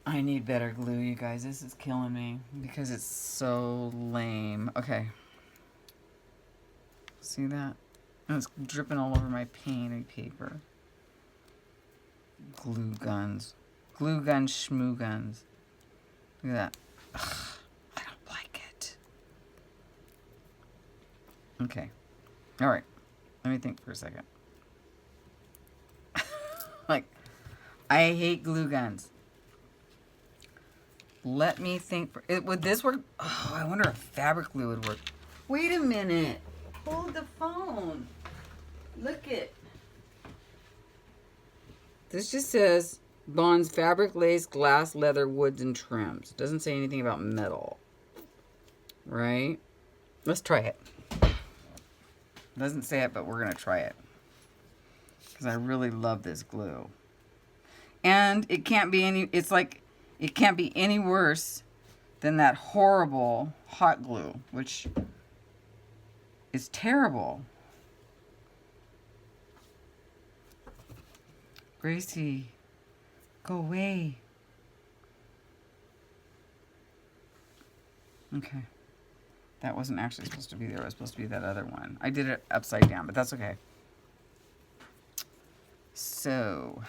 I need better glue, you guys. This is killing me because it's so lame. Okay. See that? And it's dripping all over my painted paper. Glue guns. Glue guns, schmoo guns. Look at that. Ugh, I don't like it. Okay. All right. Let me think for a second. Like, I hate glue guns. Let me think. Would this work? Oh, I wonder if fabric glue would work. Wait a minute. Hold the phone. Look it. This just says bonds fabric, lace, glass, leather, woods, and trims. Doesn't say anything about metal. Right? Let's try it. Doesn't say it, but we're going to try it. Because I really love this glue. And it can't be it can't be any worse than that horrible hot glue, which is terrible. Gracie, go away. Okay. That wasn't actually supposed to be there. It was supposed to be that other one. I did it upside down, but that's okay. So...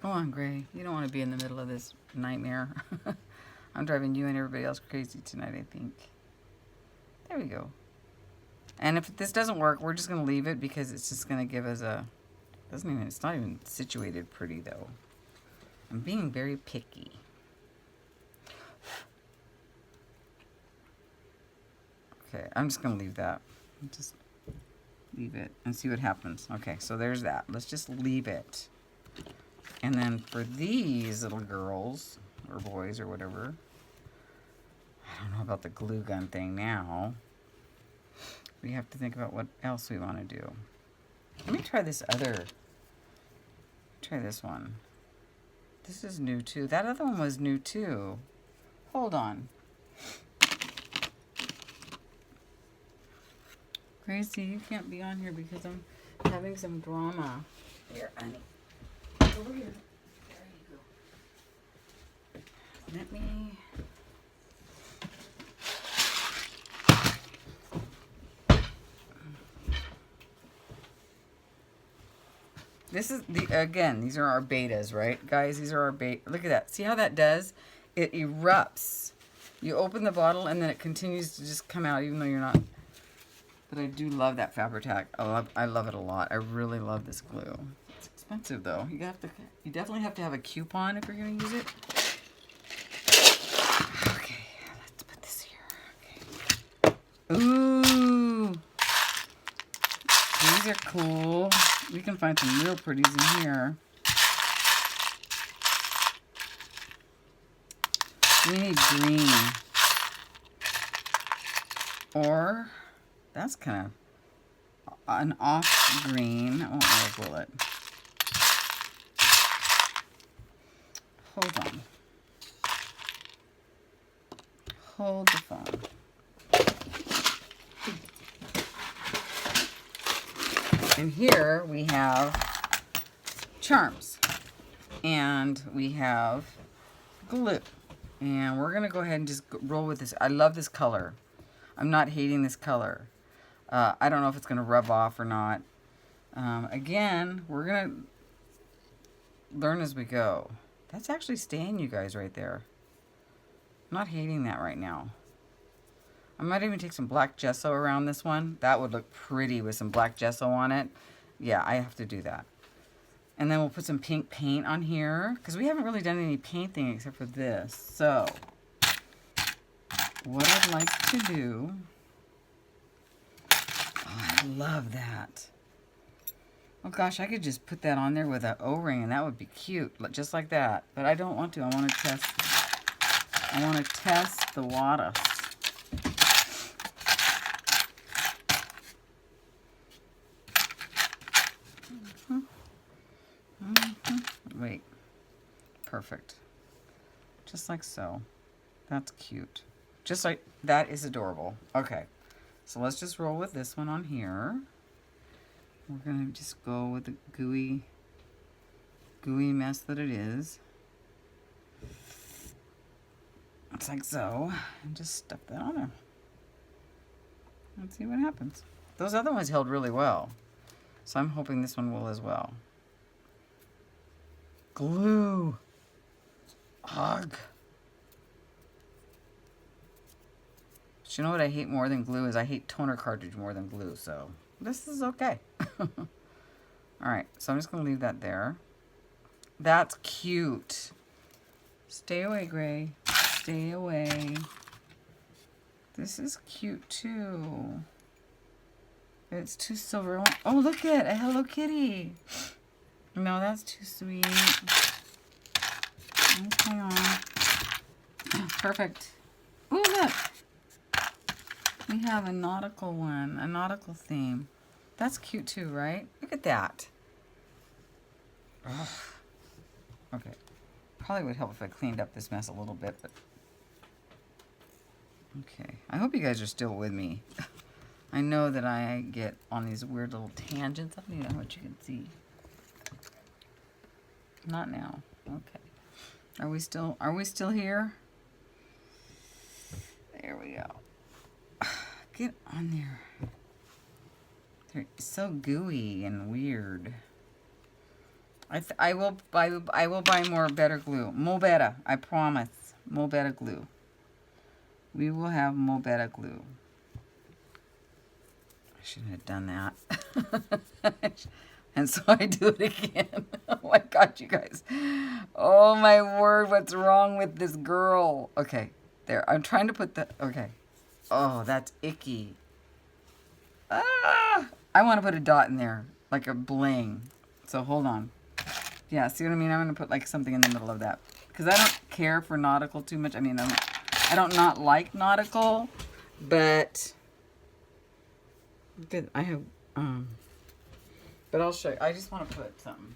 Go on, Gray. You don't want to be in the middle of this nightmare. I'm driving you and everybody else crazy tonight, I think. There we go. And if this doesn't work, we're just going to leave it because it's just going to give us a... It's not even situated pretty, though. I'm being very picky. Okay, I'm just going to leave that. Just leave it and see what happens. Okay, so there's that. Let's just leave it. And then for these little girls, or boys, or whatever, I don't know about the glue gun thing now. We have to think about what else we want to do. Let me try this other. Try this one. This is new too. That other one was new too. Hold on. Gracie, you can't be on here because I'm having some drama. Here, honey. Over here. There you go. Let me... This is again, these are our betas, right? Guys, these are our beta. Look at that. See how that does? It erupts. You open the bottle and then it continues to just come out even though you're not. But I do love that Fabri-Tac. I love it a lot. I really love this glue. It's expensive though. You definitely have to have a coupon if you're going to use it. Okay, let's put this here. Okay. Ooh. These are cool. We can find some real pretties in here. We need green. Or, that's kind of an off green. That won't work, will it? Hold on. Hold the phone. And here we have charms. And we have glue. And we're going to go ahead and just roll with this. I love this color. I'm not hating this color. I don't know if it's going to rub off or not. Again, we're going to learn as we go. That's actually staying, you guys, right there. I'm not hating that right now. I might even take some black gesso around this one. That would look pretty with some black gesso on it. Yeah, I have to do that. And then we'll put some pink paint on here because we haven't really done any painting except for this. So, what I'd like to do... Oh, I love that. Oh gosh, I could just put that on there with an O-ring and that would be cute, just like that. But I don't want to. I want to test the water. Wait. Perfect. Just like so. That's cute. Just like that is adorable. Okay. So let's just roll with this one on here. We're going to just go with the gooey mess that it is. It's like so. And just stuff that on there. Let's see what happens. Those other ones held really well. So I'm hoping this one will as well. Glue. Ugh. It's you know what I hate more than glue is I hate toner cartridge more than glue, so this is okay. Alright, so I'm just going to leave that there. That's cute. Stay away, Gray. Stay away. This is cute too. It's too silver. Oh, look at a Hello Kitty. No, that's too sweet. Okay, on. Perfect. Oh, look. We have a nautical one, a nautical theme. That's cute too, right? Look at that. Ugh. Okay. Probably would help if I cleaned up this mess a little bit, but okay. I hope you guys are still with me. I know that I get on these weird little tangents. I don't even know what you can see. Not now. Okay. Are we still here? There we go. Get on there. They're so gooey and weird. I will buy more better glue. Mobetta, I promise. Mobetta glue. We will have Mobetta glue. I shouldn't have done that. And so I do it again. Oh my God, you guys. Oh my word, what's wrong with this girl? Okay, there. I'm trying to put the, okay. Oh, that's icky. Ah! I want to put a dot in there, like a bling. So hold on. Yeah, see what I mean? I'm going to put like something in the middle of that. Because I don't care for nautical too much. I mean, I don't not like nautical, but good. I have, but I'll show you. I just want to put something.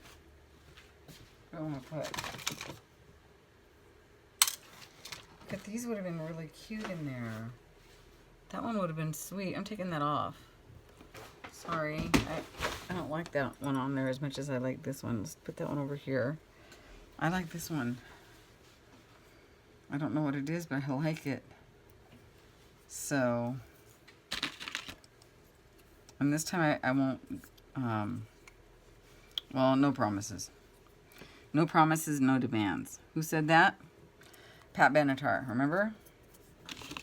I want to put. But these would have been really cute in there. That one would have been sweet. I'm taking that off. Sorry. I don't like that one on there as much as I like this one. Let's put that one over here. I like this one. I don't know what it is, but I like it. So, and this time I won't, well, no promises. No promises, no demands. Who said that? Pat Benatar, remember?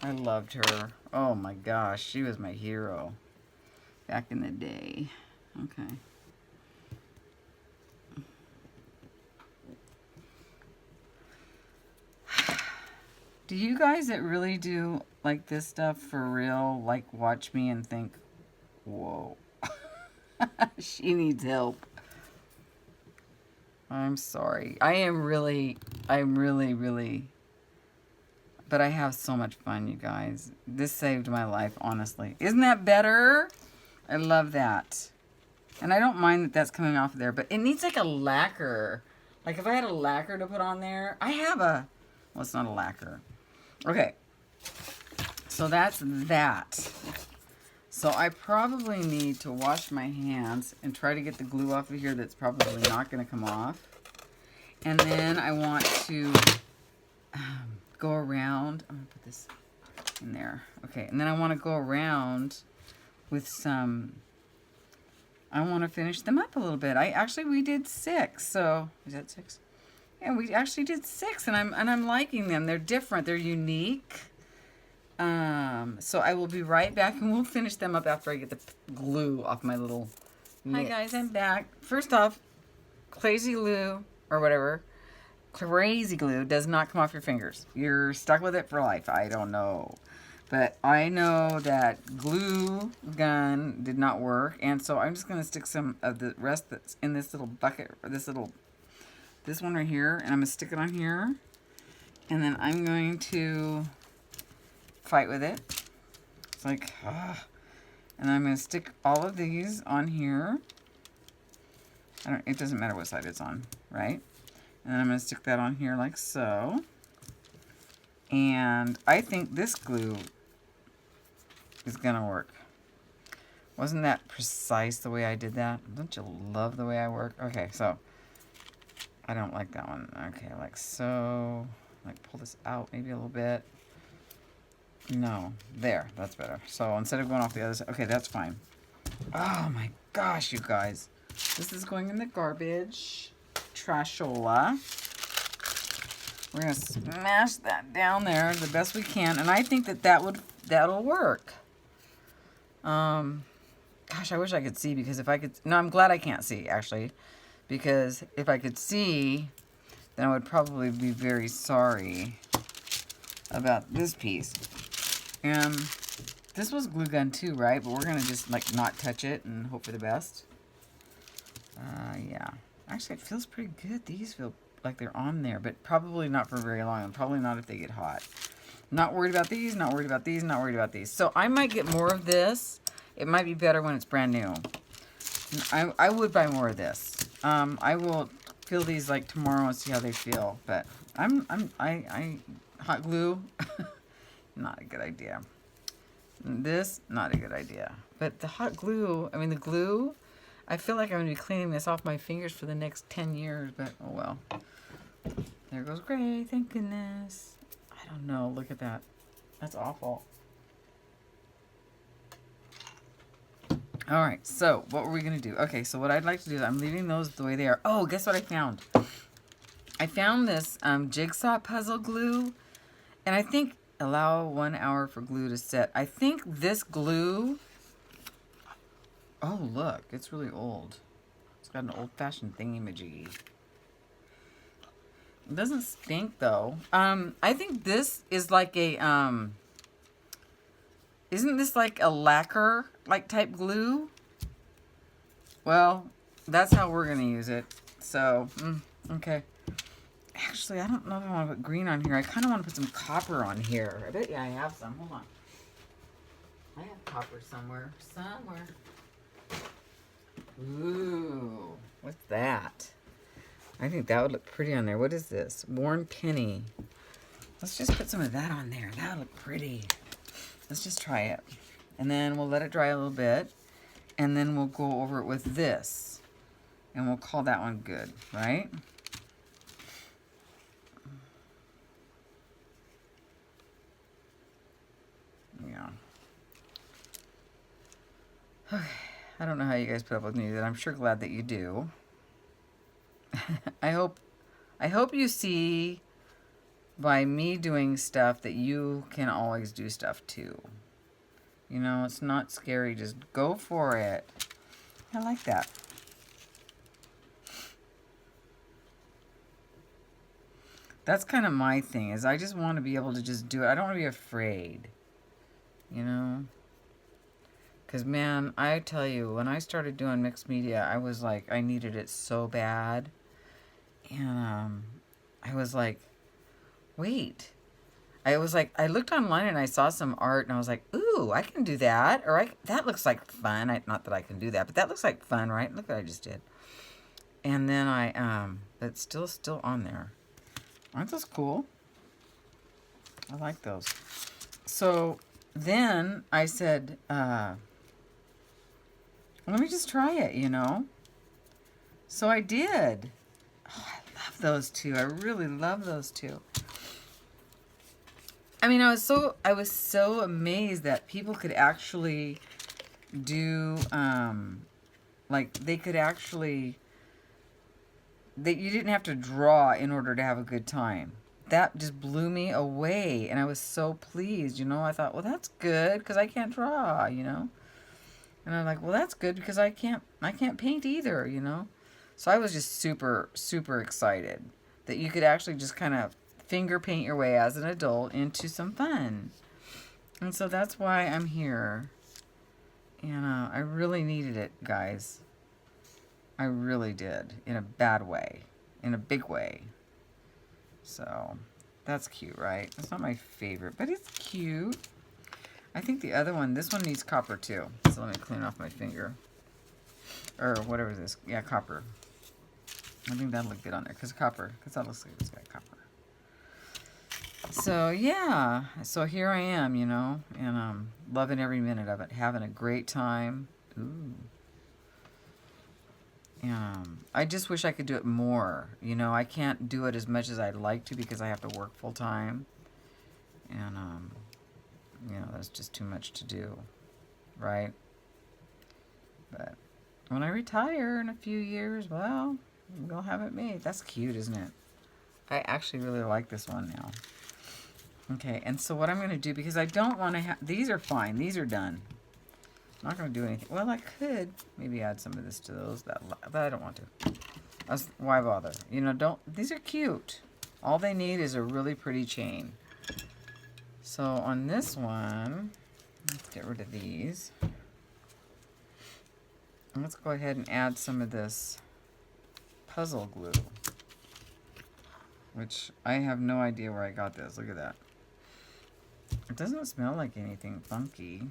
I loved her. Oh my gosh, she was my hero back in the day. Okay. Do you guys that really do like this stuff for real, like watch me and think, whoa, she needs help? I'm sorry. I'm really, but I have so much fun, you guys. This saved my life, honestly. Isn't that better? I love that. And I don't mind that that's coming off of there, but it needs like a lacquer. Like if I had a lacquer to put on there, I have a, well, it's not a lacquer. Okay. So that's that. So I probably need to wash my hands and try to get the glue off of here that's probably not going to come off. And then I want to go around. I'm going to put this in there. Okay, and then I want to go around with some, I want to finish them up a little bit. We did 6. So, is that 6? Yeah, we actually did 6, and I'm liking them. They're different. They're unique. So I will be right back, and we'll finish them up after I get the glue off my little mix. Hi guys, I'm back. First off, crazy glue or whatever, crazy glue does not come off your fingers. You're stuck with it for life. I don't know, but I know that glue gun did not work, and so I'm just gonna stick some of the rest that's in this little bucket, or this one right here, and I'm gonna stick it on here, and then I'm going to fight with it. It's like, and I'm going to stick all of these on here. It doesn't matter what side it's on, right? And then I'm going to stick that on here like so. And I think this glue is going to work. Wasn't that precise the way I did that? Don't you love the way I work? Okay, so I don't like that one. Okay, like so. Like pull this out maybe a little bit. No, there, that's better. So instead of going off the other side, okay, that's fine. Oh my gosh, you guys. This is going in the garbage. Trashola. We're going to smash that down there the best we can. And I think that that would that'll work. Gosh, I wish I could see, because if I could, no, I'm glad I can't see actually, because if I could see, then I would probably be very sorry about this piece. And this was glue gun too, right? But we're gonna just like not touch it and hope for the best. Yeah. Actually, it feels pretty good. These feel like they're on there, but probably not for very long, and probably not if they get hot. Not worried about these, not worried about these, not worried about these. So I might get more of this. It might be better when it's brand new. I would buy more of this. I will feel these like tomorrow and see how they feel. But I hot glue, not a good idea. This, not a good idea. But the hot glue, I mean the glue, I feel like I'm going to be cleaning this off my fingers for the next 10 years, but oh well. There goes Gray, thank goodness. I don't know, look at that. That's awful. All right, so what were we going to do? Okay, so what I'd like to do is I'm leaving those the way they are. Oh, guess what I found? I found this jigsaw puzzle glue, and I think allow 1 hour for glue to set. I think this glue... Oh, look, it's really old. It's got an old-fashioned thingy-majiggy. It doesn't stink, though. I think this is like a, isn't this like a lacquer, like, type glue? Well, that's how we're going to use it. So, okay. Actually, I don't know if I want to put green on here. I kind of want to put some copper on here. I bet you I have some. Hold on. I have copper somewhere. Somewhere. Ooh, what's that? I think that would look pretty on there. What is this? Worn penny. Let's just put some of that on there. That would look pretty. Let's just try it. And then we'll let it dry a little bit. And then we'll go over it with this. And we'll call that one good, right? Yeah. Okay. I don't know how you guys put up with me, but I'm sure glad that you do. I hope you see by me doing stuff that you can always do stuff too. You know, it's not scary. Just go for it. I like that. That's kind of my thing, is I just want to be able to just do it. I don't want to be afraid, you know? Because, man, I tell you, when I started doing mixed media, I was like, I needed it so bad. And I was like, wait. I was like, I looked online and I saw some art and I was like, ooh, I can do that. Or that looks like fun. Not that I can do that, but that looks like fun, right? Look what I just did. And then but it's still on there. Aren't those cool? I like those. So then I said, let me just try it, you know? So I did. Oh, I love those two. I really love those two. I mean, I was so amazed that people could actually do, like, they could actually, that you didn't have to draw in order to have a good time. That just blew me away, and I was so pleased, you know? I thought, well, that's good, because I can't draw, you know? And I'm like, well, that's good, because I can't paint either, you know? So I was just super, super excited that you could actually just kind of finger paint your way as an adult into some fun. And so that's why I'm here. And I really needed it, guys. I really did. In a bad way. In a big way. So that's cute, right? It's not my favorite, but it's cute. I think the other one, this one needs copper too. So let me clean off my finger. Or whatever this. Yeah, copper. I think that'll look good on there. Because that looks like it's got copper. So, yeah. So here I am, you know. And loving every minute of it. Having a great time. Ooh. I just wish I could do it more. You know, I can't do it as much as I'd like to because I have to work full time. And, you know, that's just too much to do. Right? But when I retire in a few years, well, we'll have it made. That's cute, isn't it? I actually really like this one now. Okay, and so what I'm going to do, because I don't want to have, these are fine. These are done. I'm not going to do anything. Well, I could maybe add some of this to those, but I don't want to. Why bother? You know, these are cute. All they need is a really pretty chain. So on this one, let's get rid of these. And let's go ahead and add some of this puzzle glue, which I have no idea where I got this. Look at that. It doesn't smell like anything funky.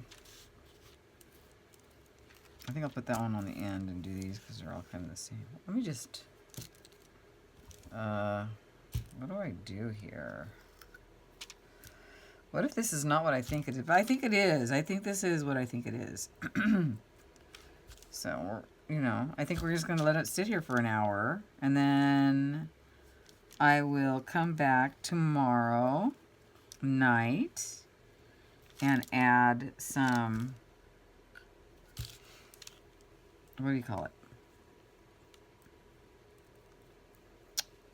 I think I'll put that one on the end and do these because they're all kind of the same. Let me just, what do I do here? What if this is not what I think it is? But I think it is. I think this is what I think it is. So, I think we're just going to let it sit here for an hour. And then I will come back tomorrow night and add some, what do you call it?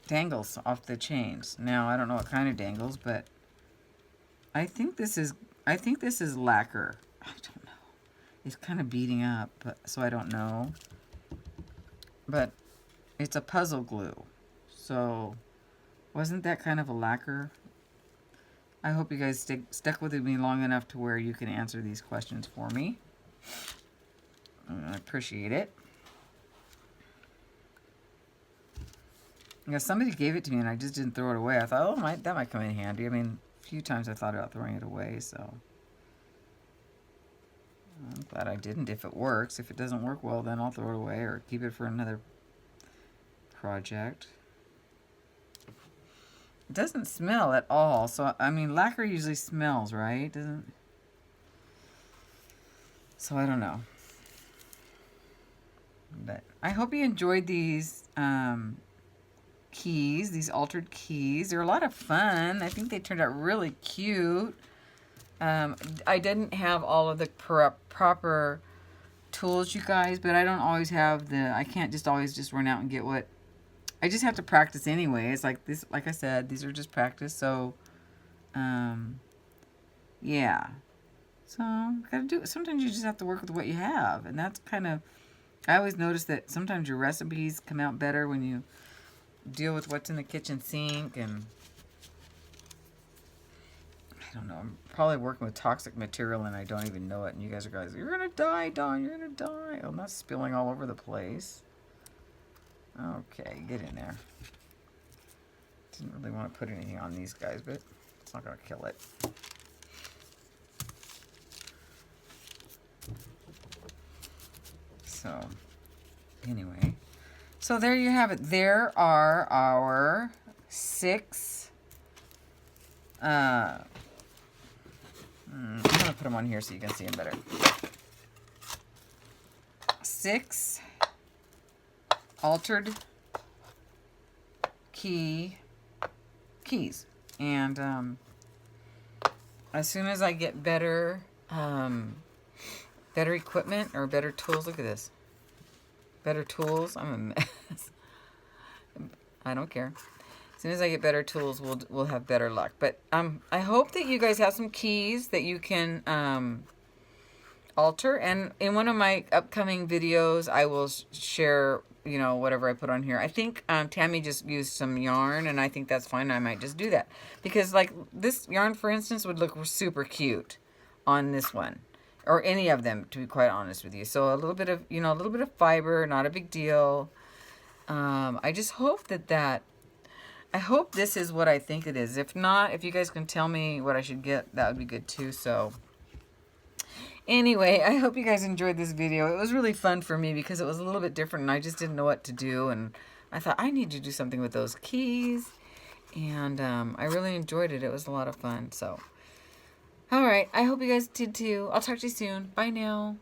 Dangles off the chains. Now, I don't know what kind of dangles, but I think this is lacquer. I don't know. It's kind of beating up, so I don't know. But it's a puzzle glue. So, wasn't that kind of a lacquer? I hope you guys stuck with me long enough to where you can answer these questions for me. I appreciate it. Yeah, somebody gave it to me and I just didn't throw it away. I thought, oh, that might come in handy. I mean, a few times I thought about throwing it away, so I'm glad I didn't. If it works. If it doesn't work well, then I'll throw it away or keep it for another project. It doesn't smell at all. So, I mean, lacquer usually smells, right? Doesn't? So, I don't know. But I hope you enjoyed these keys, these altered keys. They're a lot of fun. I think they turned out really cute. I didn't have all of the proper tools, you guys, but I don't always have I can't just always just run out and get what, I just have to practice anyway. It's like this, like I said, these are just practice. So, yeah. So, gotta do it. Sometimes you just have to work with what you have. And that's kind of, I always notice that sometimes your recipes come out better when you deal with what's in the kitchen sink. And I don't know, I'm probably working with toxic material and I don't even know it. And you guys are you're gonna die, Dawn, you're gonna die. Oh, I'm not spilling all over the place. Okay, get in there. Didn't really want to put anything on these guys, but it's not gonna kill it. So, anyway. So there you have it. There are our 6. I'm going to put them on here so you can see them better. 6 altered keys. And as soon as I get better equipment or better tools, look at this. Better tools. I'm a mess. I don't care. As soon as I get better tools, we'll have better luck. But I hope that you guys have some keys that you can alter. And in one of my upcoming videos, I will share, whatever I put on here. I think Tammy just used some yarn, and I think that's fine. I might just do that. Because, like, this yarn, for instance, would look super cute on this one. Or any of them, to be quite honest with you. So a little bit of fiber, not a big deal. I just hope I hope this is what I think it is. If not, if you guys can tell me what I should get, that would be good too. So anyway, I hope you guys enjoyed this video. It was really fun for me because it was a little bit different and I just didn't know what to do. And I thought I need to do something with those keys. And I really enjoyed it. It was a lot of fun. So. All right. I hope you guys did too. I'll talk to you soon. Bye now.